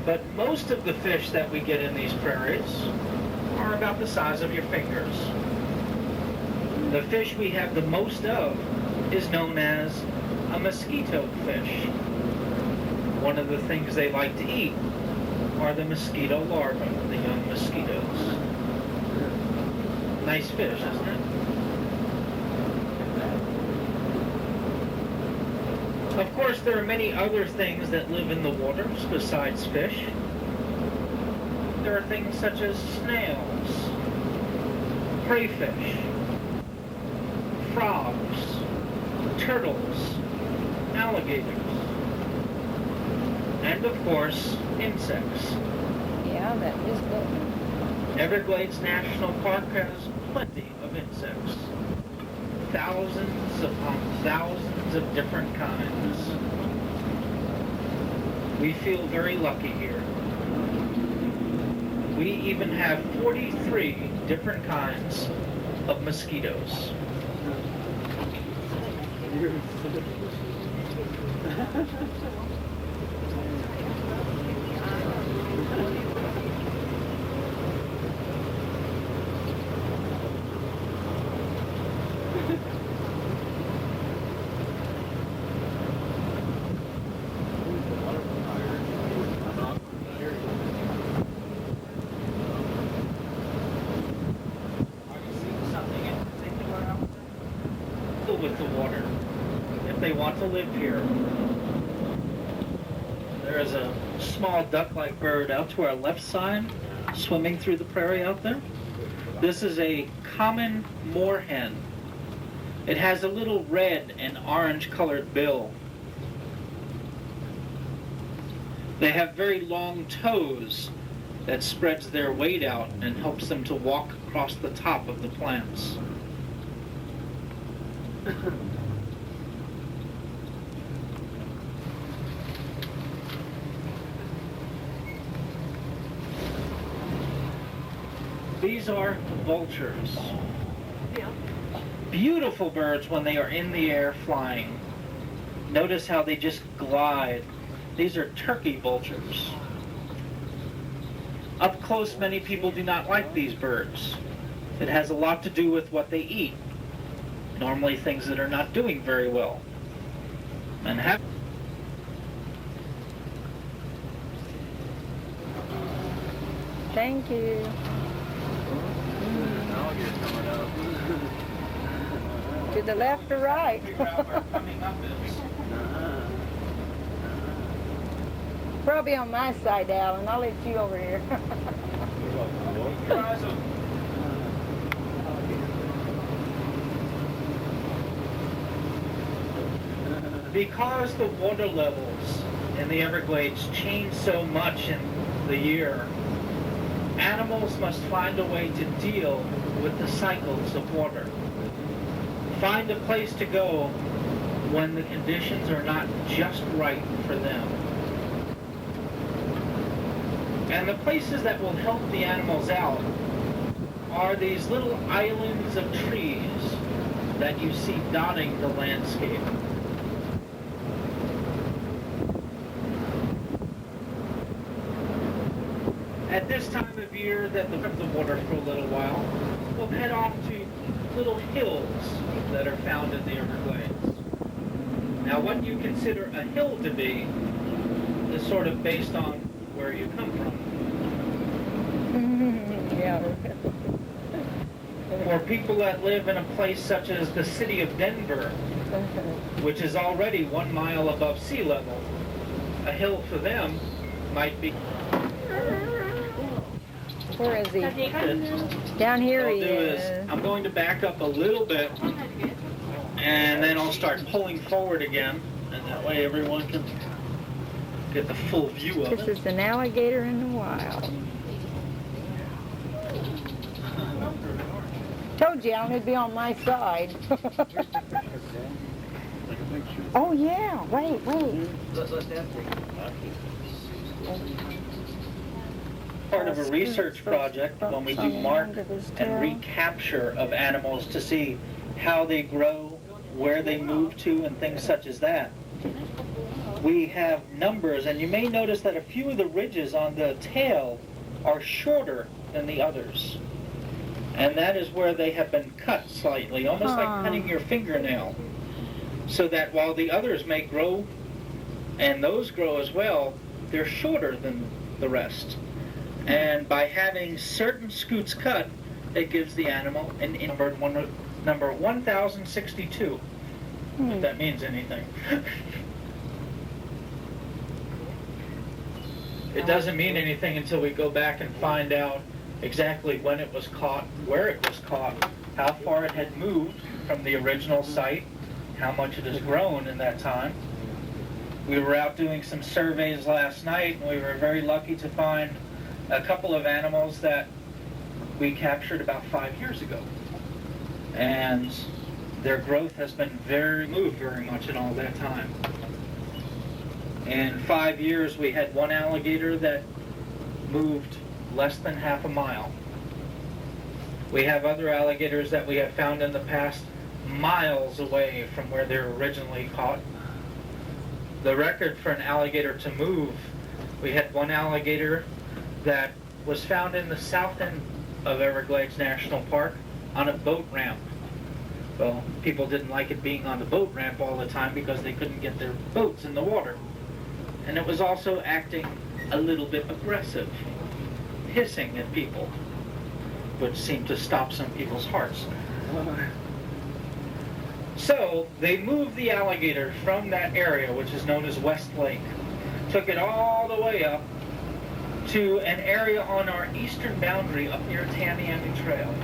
But most of the fish that we get in these prairies are about the size of your fingers. The fish we have the most of is known as a mosquito fish. One of the things they like to eat are the mosquito larvae, the young mosquitoes. Nice fish, isn't it? Of course, there are many other things that live in the waters besides fish. There are things such as snails, crayfish, frogs, turtles, alligators, and of course, insects. Yeah, that is good. Everglades National Park has plenty of insects. Thousands upon thousands of different kinds. We feel very lucky here. We even have 43 different kinds of mosquitoes. With the water, if they want to live here. There is a small duck-like bird out to our left side, swimming through the prairie out there. This is a common moorhen. It has a little red and orange-colored bill. They have very long toes that spreads their weight out and helps them to walk across the top of the plants. These are vultures. Beautiful birds when they are in the air flying. Notice how they just glide. These are turkey vultures. Up close, many people do not like these birds. It has a lot to do with what they eat. Normally things that are not doing very well. And have Thank you. To the left or right? Probably on my side, Alan. I'll let you over here. Because the water levels in the Everglades change so much in the year, animals must find a way to deal with the cycles of water. Find a place to go when the conditions are not just right for them. And the places that will help the animals out are these little islands of trees that you see dotting the landscape. At this time of year that the water for a little while, we'll head off to little hills that are found in the Everglades. Now what you consider a hill to be is sort of based on where you come from. Yeah. For people that live in a place such as the city of Denver, which is already 1 mile above sea level, a hill for them might be... Where is he? Down here he is. I'm going to back up a little bit, and then I'll start pulling forward again, and that way everyone can get the full view of it. This is an alligator in the wild. Told you Alan would be on my side. Oh yeah, wait. Part of a research project when we do mark and recapture of animals to see how they grow, where they move to, and things such as that. We have numbers, and you may notice that a few of the ridges on the tail are shorter than the others. And that is where they have been cut slightly, almost like cutting your fingernail. So that while the others may grow, and those grow as well, they're shorter than the rest. And by having certain scoots cut, it gives the animal an number 1062, if that means anything. It doesn't mean anything until we go back and find out exactly when it was caught, where it was caught, how far it had moved from the original site, how much it has grown in that time. We were out doing some surveys last night, and we were very lucky to find a couple of animals that we captured about 5 years ago. And their growth has been very much in all that time. In 5 years, we had one alligator that moved less than half a mile. We have other alligators that we have found in the past miles away from where they were originally caught. The record for an alligator to move, we had one alligator that was found in the south end of Everglades National Park on a boat ramp. Well, people didn't like it being on the boat ramp all the time because they couldn't get their boats in the water. And it was also acting a little bit aggressive, hissing at people, which seemed to stop some people's hearts. So they moved the alligator from that area, which is known as West Lake, took it all the way up to an area on our eastern boundary up near Tamiami Trail.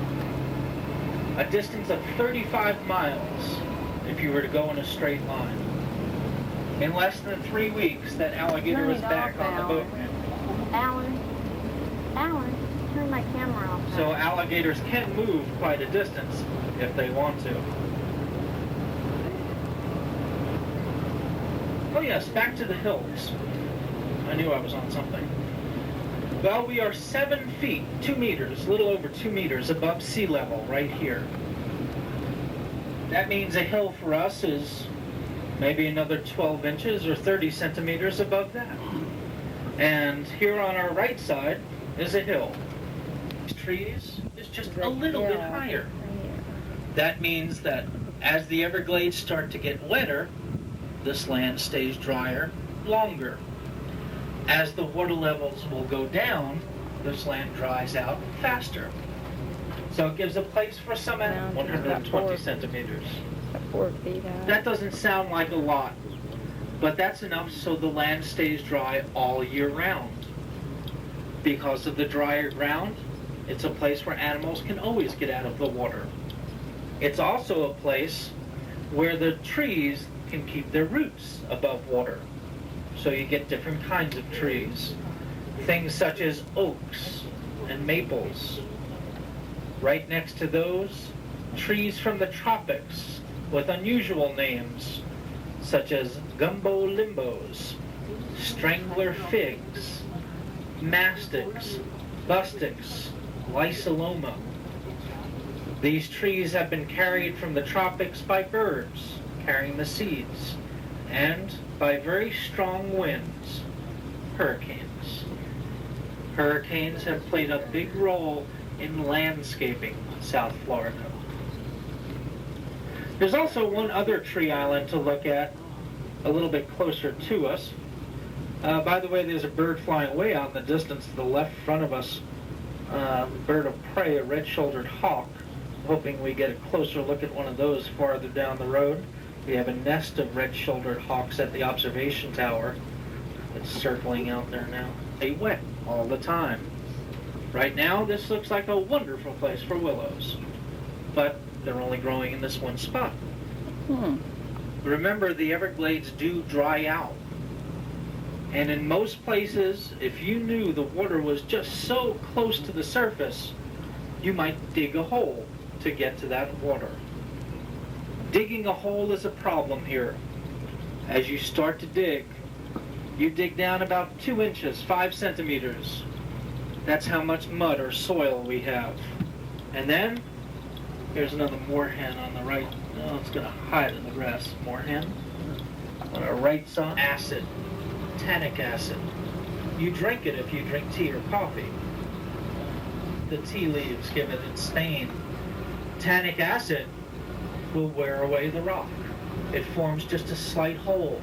A distance of 35 miles if you were to go in a straight line. In less than 3 weeks, that alligator was back on the boat ramp. Alan, turn my camera off. So alligators can move quite a distance if they want to. Oh yes, back to the hills. I knew I was on something. Well, we are 7 feet, 2 meters, a little over 2 meters above sea level right here. That means a hill for us is maybe another 12 inches or 30 centimeters above that. And here on our right side is a hill. Trees is just a little bit higher. That means that as the Everglades start to get wetter, this land stays drier longer. As the water levels will go down, this land dries out faster. So it gives a place for some 120 centimeters. 4 feet high. That doesn't sound like a lot, but that's enough so the land stays dry all year round. Because of the drier ground, it's a place where animals can always get out of the water. It's also a place where the trees can keep their roots above water. so you get different kinds of trees. Things such as oaks and maples. Right next to those, trees from the tropics with unusual names, such as gumbo limbos, strangler figs, mastics, bustics, lysoloma. These trees have been carried from the tropics by birds carrying the seeds, and by very strong winds, hurricanes. Hurricanes have played a big role in landscaping South Florida. There's also one other tree island to look at a little bit closer to us. By the way, there's a bird flying way out in the distance to the left front of us. Bird of prey, a red-shouldered hawk. Hoping we get a closer look at one of those farther down the road. We have a nest of red-shouldered hawks at the observation tower. It's circling out there now. They wet all the time. Right now, this looks like a wonderful place for willows, but they're only growing in this one spot. Remember, the Everglades do dry out. And in most places, if you knew the water was just so close to the surface, you might dig a hole to get to that water. Digging a hole is a problem here. As you start to dig, you dig down about 2 inches, 5 centimeters. That's how much mud or soil we have. And then, here's another moorhen on the right. Oh, it's going to hide in the grass. Moorhen. On our right side, acid, tannic acid. You drink it if you drink tea or coffee. The tea leaves give it its stain. Tannic acid will wear away the rock. It forms just a slight hole.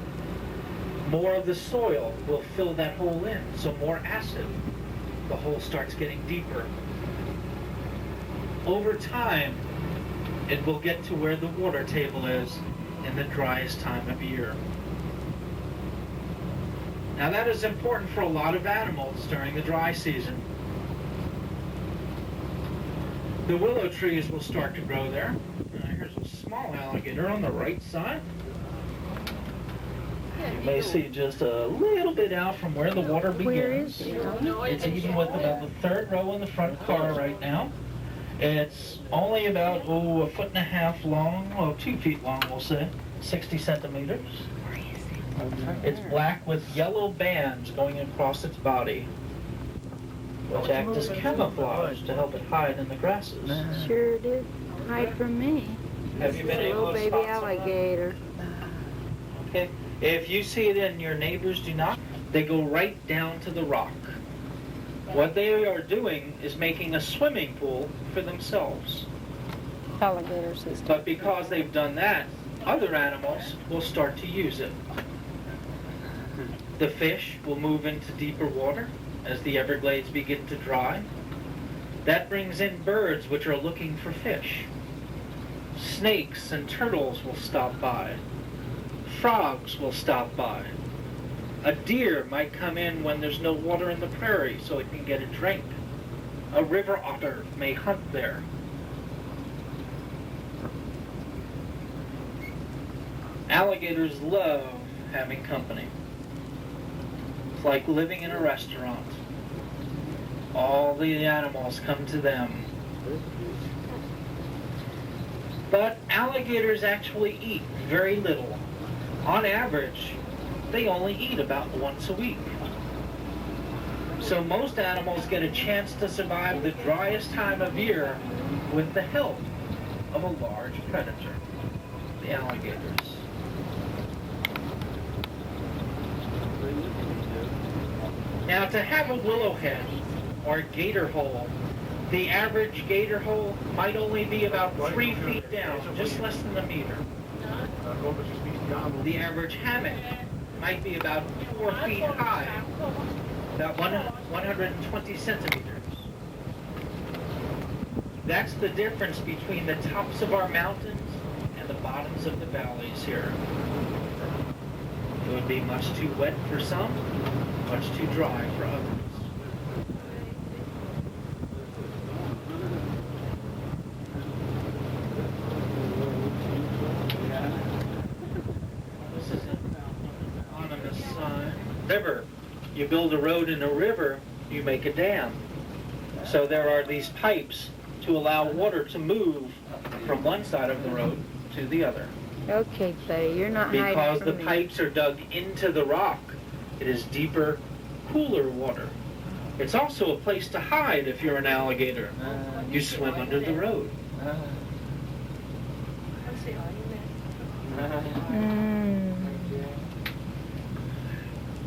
More of the soil will fill that hole in, so more acid. The hole starts getting deeper. Over time, it will get to where the water table is in the driest time of year. Now that is important for a lot of animals during the dry season. The willow trees will start to grow there. Here's a small alligator on the right side. You may see just a little bit out from where the water begins. Where is it? It's even with about the third row in the front car right now. It's only about, 1.5 feet long, 2 feet long, we'll say, 60 centimeters. It's black with yellow bands going across its body, which act as camouflage to help it hide in the grasses. Sure did. Hide from me. Have you been able Little to baby spot some? alligator. Okay. If you see it and your neighbors do not, they go right down to the rock. What they are doing is making a swimming pool for themselves. Alligators. But because they've done that, other animals will start to use it. The fish will move into deeper water as the Everglades begin to dry. That brings in birds which are looking for fish. Snakes and turtles will stop by. Frogs will stop by. A deer might come in when there's no water in the prairie so it can get a drink. A river otter may hunt there. Alligators love having company. It's like living in a restaurant. All the animals come to them. But alligators actually eat very little. On average, they only eat about once a week. So most animals get a chance to survive the driest time of year with the help of a large predator, the alligators. Now to have a willowhead or gator hole, the average gator hole might only be about 3 feet down, just less than a meter. The average hammock might be about 4 feet high, about 120 centimeters. That's the difference between the tops of our mountains and the bottoms of the valleys here. It would be much too wet for some, much too dry for others. This is an anonymous sign. you build a road in a river, you make a dam. So there are these pipes to allow water to move from one side of the road to the other. Okay, buddy, you're not hiding Because from the me. pipes are dug into the rock, it is deeper, cooler water. It's also a place to hide if you're an alligator. You swim under the road.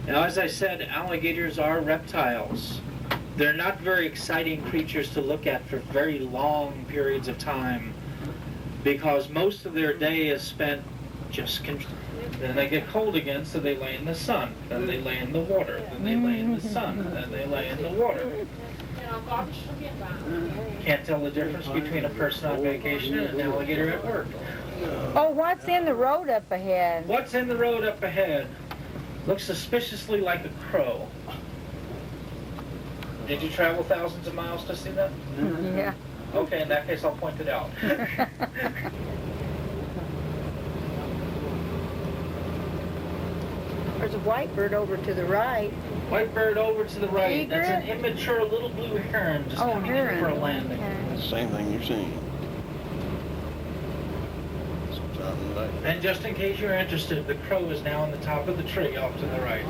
Now, as I said, alligators are reptiles. They're not very exciting creatures to look at for very long periods of time because most of their day is spent just then they get cold again, so they lay in the sun. Then they lay in the water. Then they lay in the sun. Then they lay in the water. Can't tell the difference between a person on vacation and an alligator at work. Oh, what's in the road up ahead? What's in the road up ahead? Looks suspiciously like a crow. Did you travel thousands of miles to see that? Yeah. Okay, in that case, I'll point it out. There's a white bird over to the right. White bird over to the right. Egret? That's an immature little blue heron just coming in for a landing. Okay. Same thing you're seeing. And just in case you're interested, the crow is now on the top of the tree off to the right.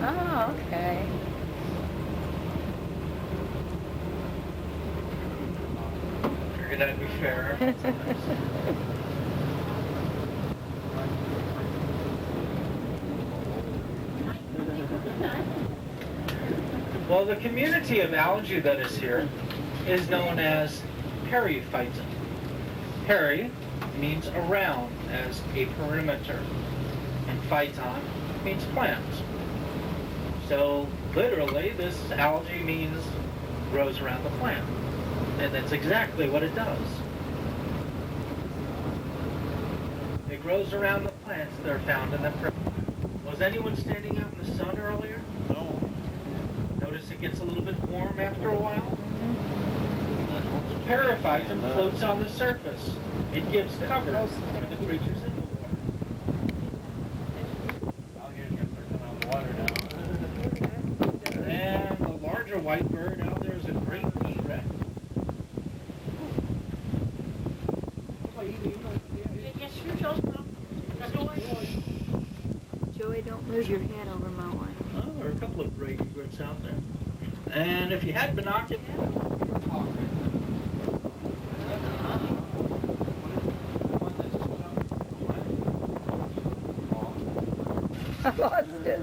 Oh, okay. Figured that'd be fair. Well, the community of algae that is here is known as periphyton. Peri means around, as a perimeter, and phyton means plant. So literally, this algae means grows around the plant, and that's exactly what it does. It grows around the plants that are found in the perimeter. Was anyone standing out in the sun earlier? No. Notice it gets a little bit warm after a while? The periphyton floats on the surface. It gives cover for the creatures in the water. And the larger white bird out there is a great egret. Joey, don't move your head over my way. Oh, there are a couple of great egrets out there. And if you had binoculars, I lost it.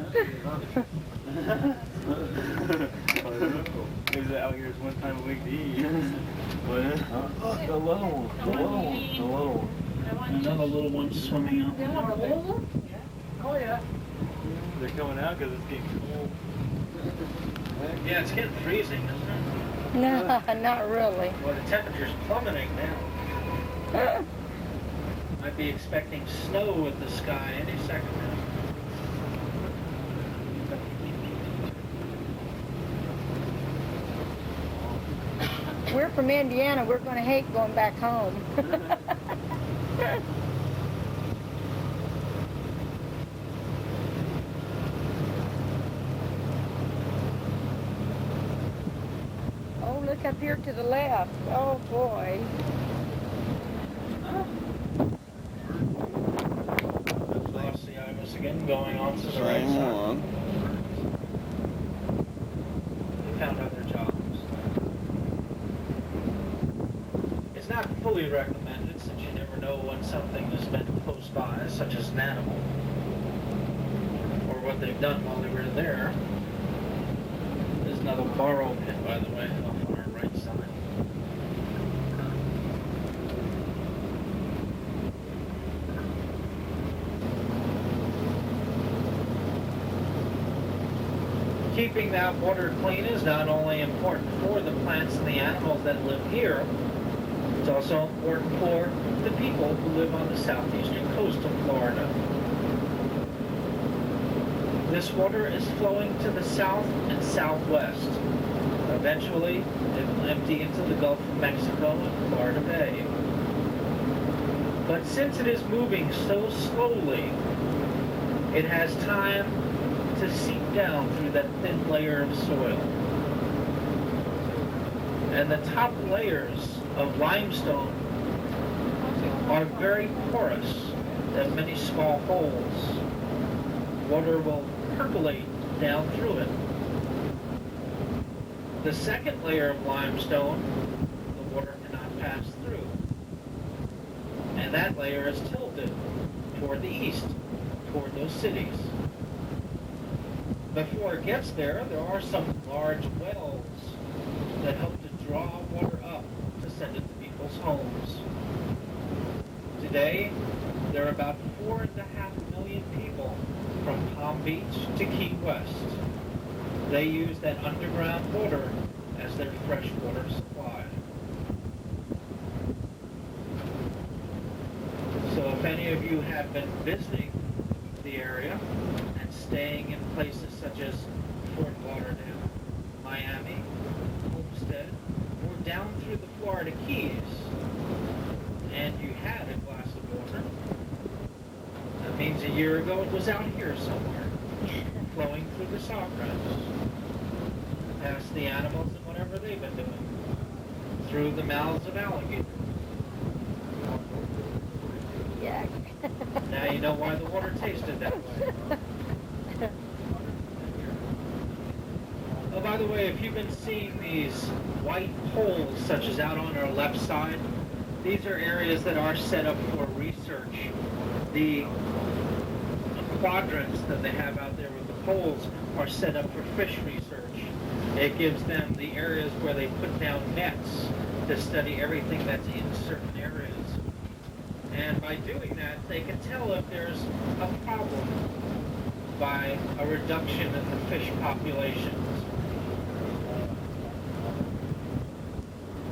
There's alligators one time a week to eat. But, The little one. another little one swimming out. Oh, yeah. they're coming out because it's getting cold. Yeah, it's getting freezing, isn't it? No, not really. Well, the temperature's plummeting now. Might be expecting snow in the sky any second now. We're from Indiana. We're going to hate going back home. Oh, look up here to the left. Oh, boy. Lost the ibis again, going on to the right Same side. one. They found other jobs. It's not fully recommended since you never know when something has been close by, such as an animal, or what they've done while they were there. There's another borrow pit, by the way, off on our right side. Keeping that water clean is not only important for the plants and the animals that live here, it's also important for the people who live on the southeastern coast of Florida. This water is flowing to the south and southwest. Eventually, it will empty into the Gulf of Mexico and Florida Bay. But since it is moving so slowly, it has time to seep down through that thin layer of soil. And the top layers of limestone are very porous. They have many small holes. Water will percolate down through it. The second layer of limestone, the water cannot pass through. And that layer is tilted toward the east, toward those cities. Before it gets there, there are some large wells that help to draw water up to send it to people's homes. Today, there are about 4.5 million people from Palm Beach to Key West. They use that underground water as their fresh water supply. So if any of you have been visiting the area and staying in places such as Fort Lauderdale, Miami, Homestead, or down through the Florida Keys, and you had a glass of water, that means a year ago it was out here somewhere, flowing through the sawgrass, past the animals and whatever they've been doing, through the mouths of alligators. Yeah. Now you know why the water tasted that way. Oh, by the way, if you've been seeing these white holes, such as out on our left side, these are areas that are set up for research. The quadrants that they have out there with the poles are set up for fish research. It gives them the areas where they put down nets to study everything that's in certain areas. And by doing that, they can tell if there's a problem by a reduction in the fish populations,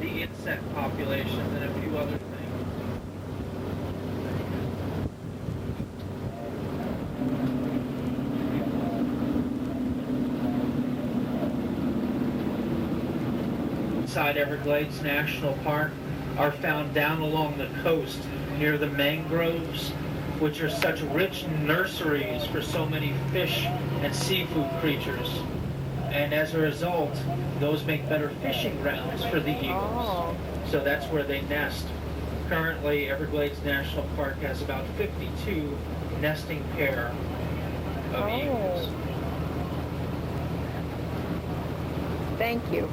the insect populations, and a few other things. Inside Everglades National Park are found down along the coast near the mangroves, which are such rich nurseries for so many fish and seafood creatures. And as a result, those make better fishing grounds for the eagles. So that's where they nest. Currently, Everglades National Park has about 52 nesting pair of eagles. Thank you.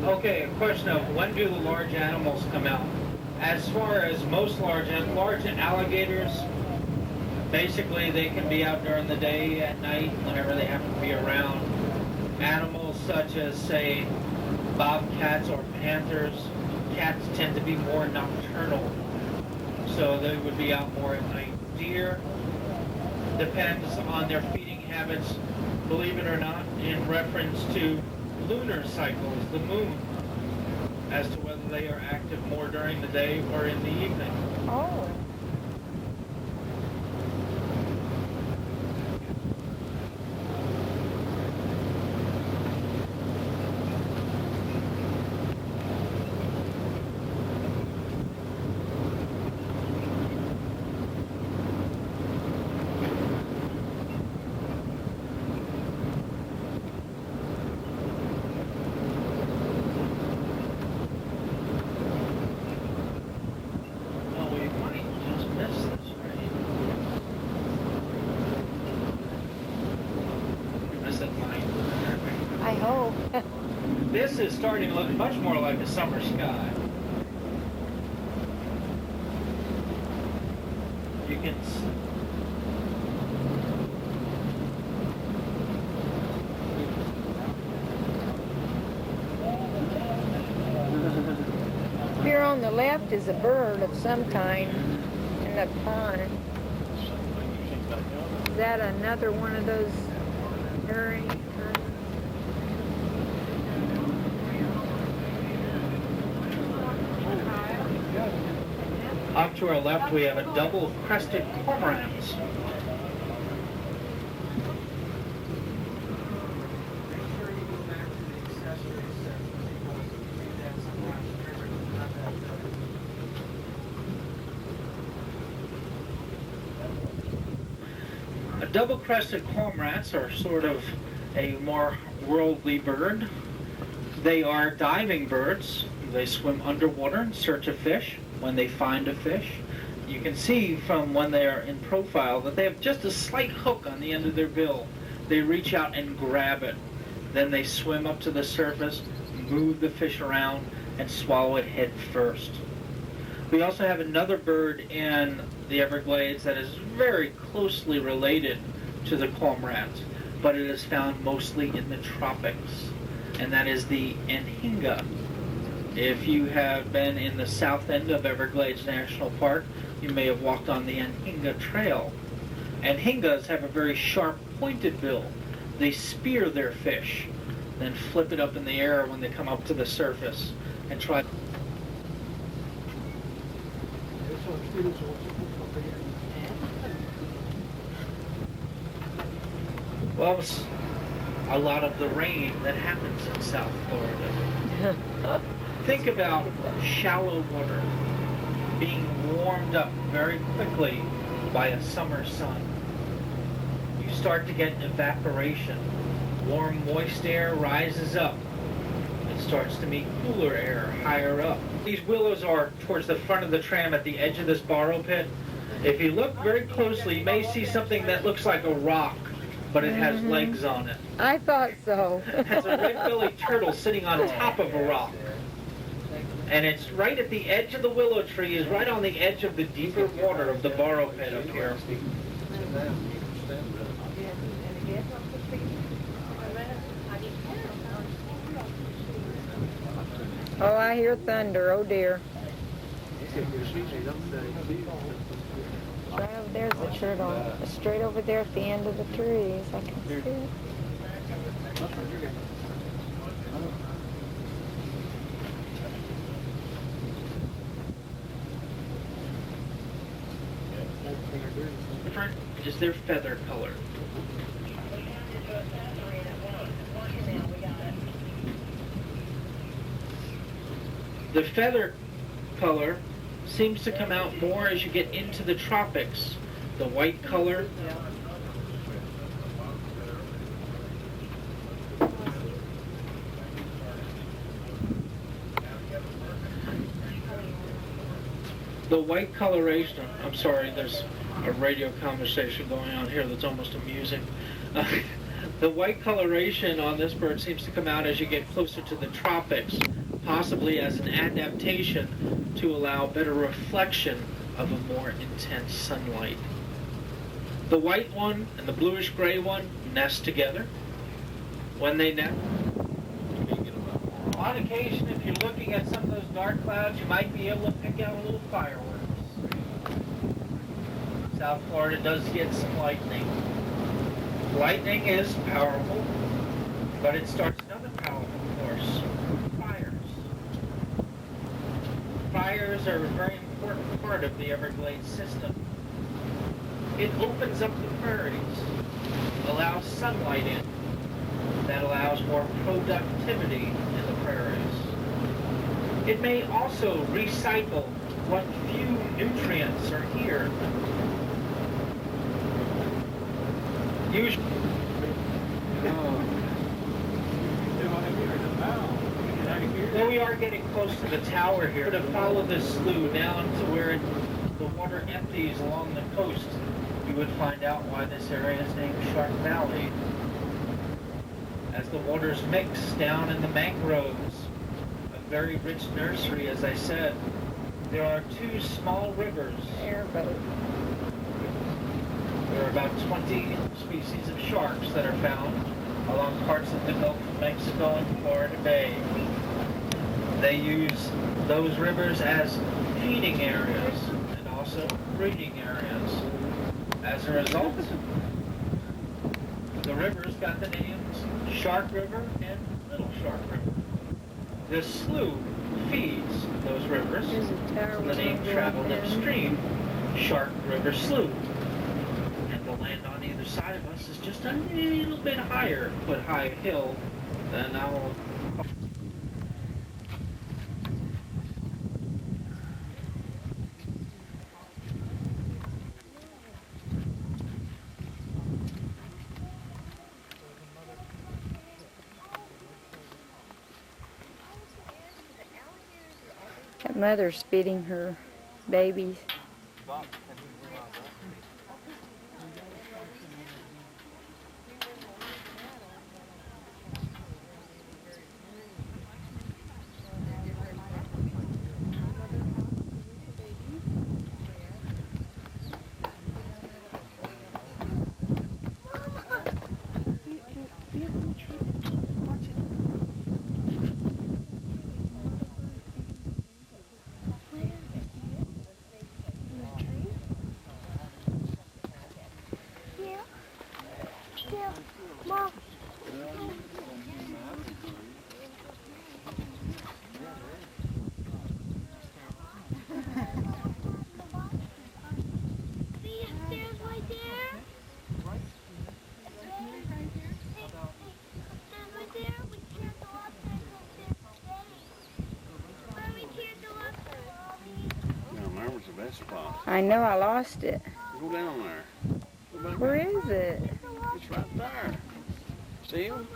Okay, a question of when do the large animals come out? As far as most large alligators, basically they can be out during the day, at night, whenever they happen to be around. Animals such as, say, bobcats or panthers, cats tend to be more nocturnal, so they would be out more at night. Deer depends on their feeding habits, believe it or not, in reference to lunar cycles, the moon, as to whether they are active more during the day or in the evening. Oh. I hope. This is starting to look much more like a summer sky. You can Here on the left is a bird of some kind in the pond. Is that another one of those herring? Off to our left, we have a double crested cormorant. Double-crested cormorants are sort of a more worldly bird. They are diving birds. They swim underwater in search of fish. When they find a fish, you can see from when they are in profile that they have just a slight hook on the end of their bill. They reach out and grab it. Then they swim up to the surface, move the fish around, and swallow it head first. We also have another bird in the Everglades that is very closely related to the cormorant, but it is found mostly in the tropics, and that is the anhinga. If you have been in the south end of Everglades National Park, you may have walked on the anhinga trail. Anhingas have a very sharp pointed bill. They spear their fish, then flip it up in the air when they come up to the surface and try. Well, it's a lot of the rain that happens in South Florida. Think about shallow water being warmed up very quickly by a summer sun. You start to get evaporation. Warm, moist air rises up. It starts to meet cooler air higher up. These willows are towards the front of the tram at the edge of this borrow pit. If you look very closely, you may see something that looks like a rock, but it has legs on it. I thought so. It has a red-bellied turtle sitting on top of a rock. And it's right at the edge of the willow tree, is right on the edge of the deeper water of the borrow pit up here. Oh, I hear thunder. Oh, dear. Right over there's the turtle. Straight over there at the end of the trees. I can see it. Different is their feather color. The feather color seems to come out more as you get into the tropics. The white color coloration, I'm sorry, there's a radio conversation going on here that's almost amusing. The white coloration on this bird seems to come out as you get closer to the tropics, possibly as an adaptation to allow better reflection of a more intense sunlight. The white one and the bluish gray one nest together. When they nest, on occasion, if you're looking at some of those dark clouds, you might be able to pick out a little fireworks. South Florida does get some lightning. Lightning is powerful, but it starts another powerful force. Fires. Fires are a very important part of the Everglades system. It opens up the prairies, allows sunlight in, that allows more productivity in the prairies. It may also recycle what few nutrients are here. Usually, well, we are getting close to the tower here. To follow this slough down to where the water empties along the coast, you would find out why this area is named Shark Valley. As the waters mix down in the mangroves, a very rich nursery, as I said, there are two small rivers. Airboat. There are about 20 species of sharks that are found along parts of the Gulf of Mexico and Florida Bay. They use those rivers as feeding areas and also breeding areas. As a result, the rivers got the names Shark River and Little Shark River. The slough feeds those rivers, so the name traveled upstream, Shark River Slough. And the land on either side of us is just a little bit higher, foot-high hill than our... Mother's feeding her babies. Mom. The best spot. I know, I lost it. Go down there. Go back Where down. is it? It's right there. See him?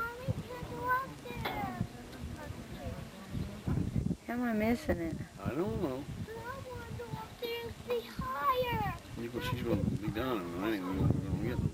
How am I missing it? I don't know. She's going to be done in a minute. We're going to get them.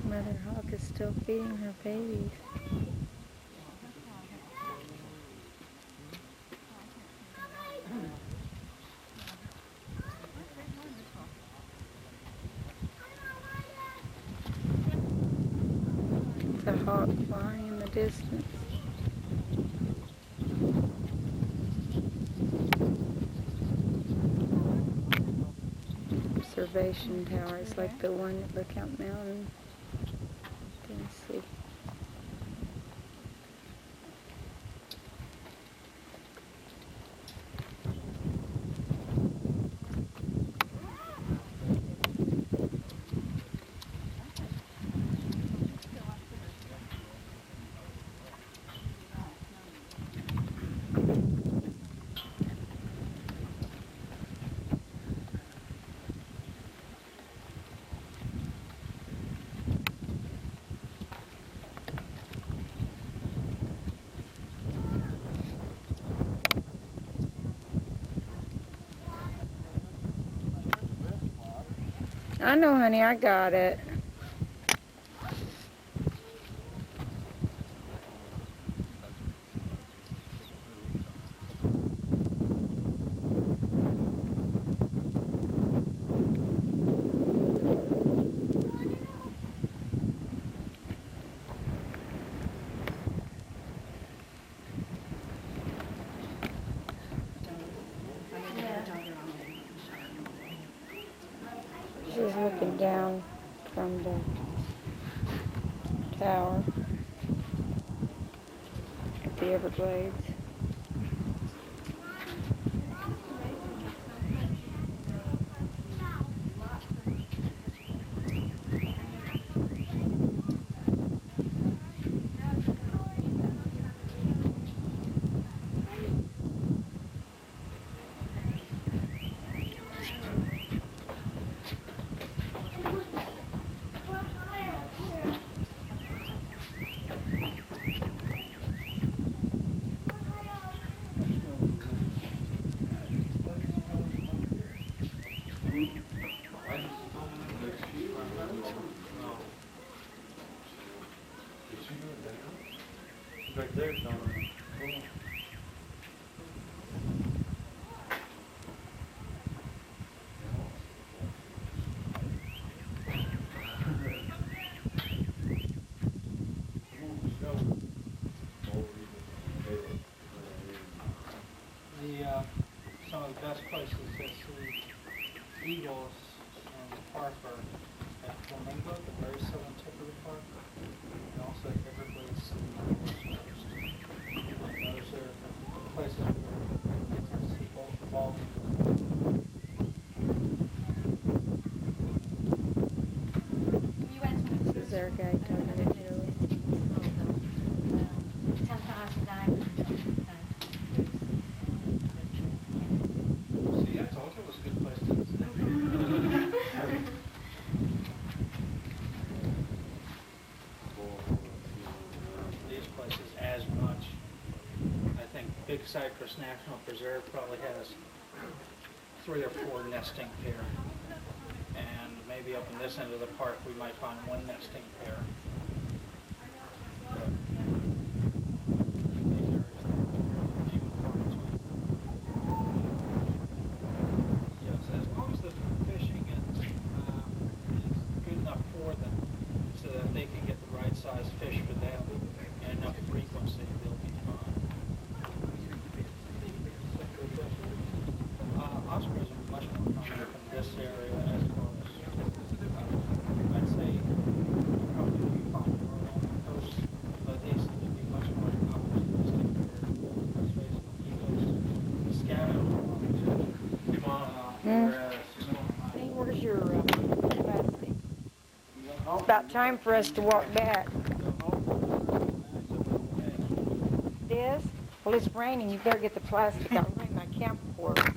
Mother hawk is still feeding her babies. The hawk flying in the distance. Observation towers like the one at Lookout Mountain, Tennessee. I know, honey, I got it. She's looking down from the tower at the Everglades. Right there, Sean. Some of the best places to see eagles in the park are at Flamingo, the very southern tip of the park. other guy told me to do it. Sometimes the diamond, See, I told you it was a good place to These places as much. I think Big Cypress National Preserve probably has 3 or 4 nesting pair. And maybe up in this end of the park we might find 1 nesting pair. Yes, as long as the fishing is good enough for them so that they can get the right size fish for them and enough frequency, they'll be fine. Ospreys are much more common in this area as far as, I'd say, probably be fine more along the coast, but they seem to be much more common in this area. Let's face it, eagles scatter along whereas, Hey, where's your plastic? It's about time for us to walk back. This? Well, it's raining. You better get the plastic out. Bring my camcorder.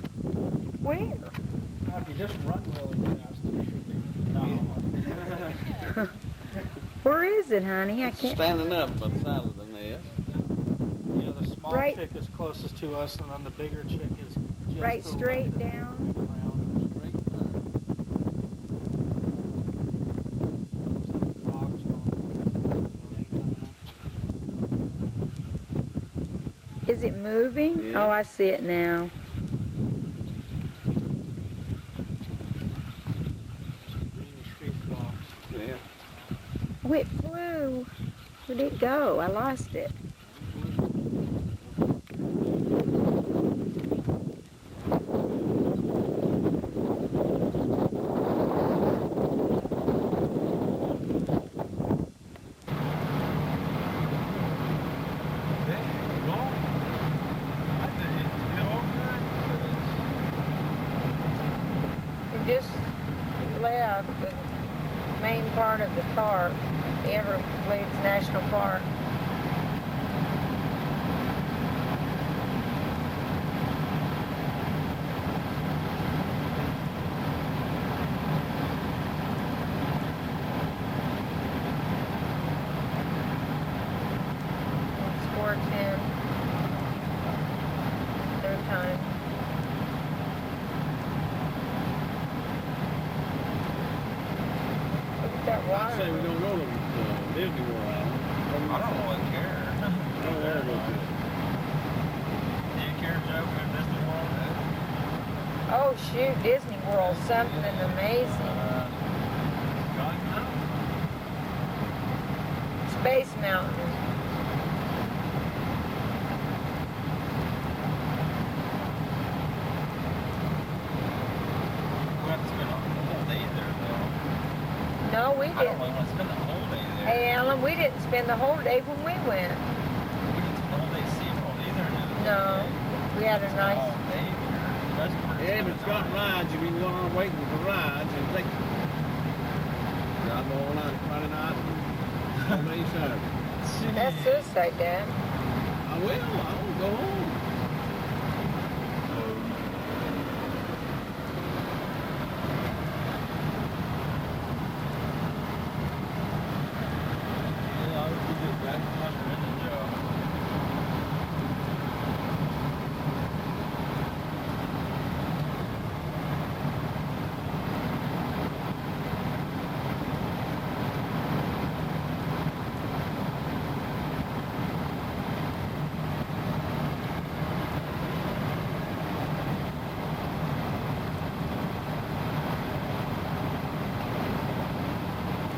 Where? Now, if you just run really fast, you should be. No. Where is it, honey? I can't. Standing up by the side of the nest. You know, the small Right. chick is closest to us, and then the bigger chick is just Right to the straight left. down. Is it moving? Yeah. Oh, I see it now. Yeah. Oh, it flew. Where'd it go? I lost it. We just left the main part of the park, the Everglades National Park. Score 10. Third time. Look at that I say we water. don't go to Disney World Island. I don't really care. I don't ever go to it. Do you care, Joe, for Disney World? Oh shoot, Disney World, something amazing. Space Mountain. We have to spend a whole day there, though. No, we I don't didn't. really want to spend the whole day there. Hey Alan, we didn't spend the whole day when we went. We didn't spend the whole day at SeaWorld either. No, we had a All nice. day there. That's pretty Yeah, but it's got rides. If you go on waiting for rides, and take drive all night, Friday night, and Saturday, Saturday. That's suicide, Dad. I will. I will go home. Yeah, I would do it back to my friend and Joe.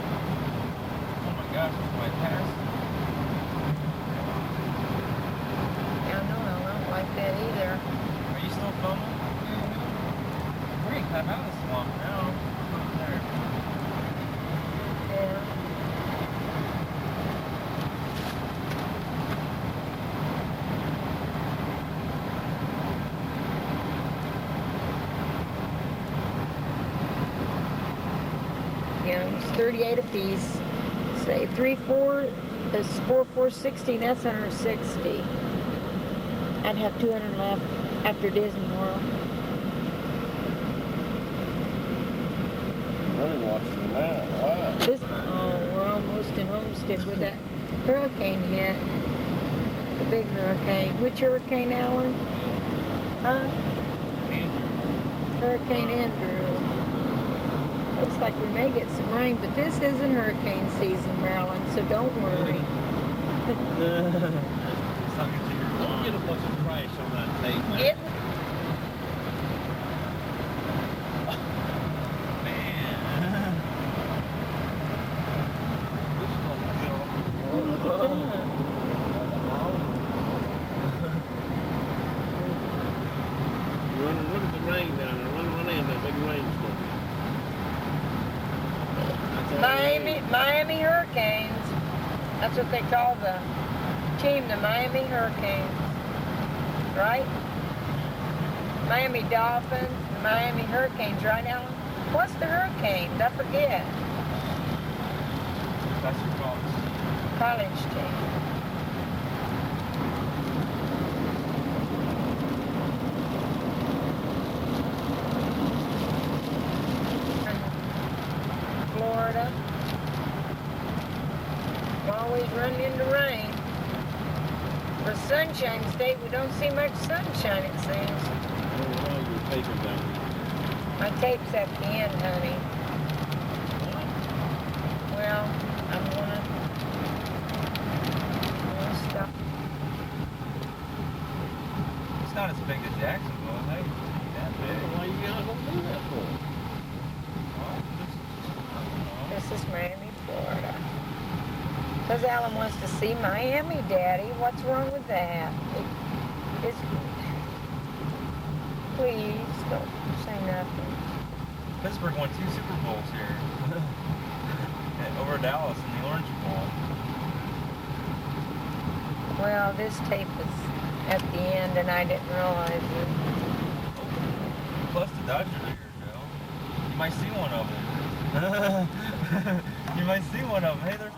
Oh my gosh, it's way past. Yeah, no, I don't like that either. Are you still filming? We're gonna come out of the swamp now. Over there. Yeah. Yeah, it's 38 apiece. say 3-4 is 4-4-60, that's 160. I'd have 200 left after Disney World. Really watching that. Wow. This, oh, we're almost in Homestead with that hurricane hit. The big hurricane. Which hurricane, Alan? Huh? Hurricane Andrew. Looks like we may get some rain, but this isn't hurricane season, Maryland, so don't worry. Don't get a bunch of trash on that tape, man. It, Look at the rain down there. Run in that big rainstorm. Miami Hurricanes. That's what they call the team, the Miami Hurricanes. Right? Miami Dolphins, the Miami Hurricanes, right, Alan? What's the Hurricanes? I forget. That's your College team. Florida. Always run into rain. For Sunshine State, we don't see much sunshine, it seems. My tape's at the end, honey. Well, I'm gonna stop. It's not as big as Jacksonville, hey? That big. Why you guys gonna do that for? This is Miami, Florida. Because Alan wants to see Miami, Daddy. What's wrong with that? It's, please, don't say nothing. Pittsburgh won 2 Super Bowls here. Over Dallas in the Orange Bowl. Well, this tape is at the end and I didn't realize it. Plus the Dodgers are here, Joe. You might see one of them. You might see one of them. Hey, there's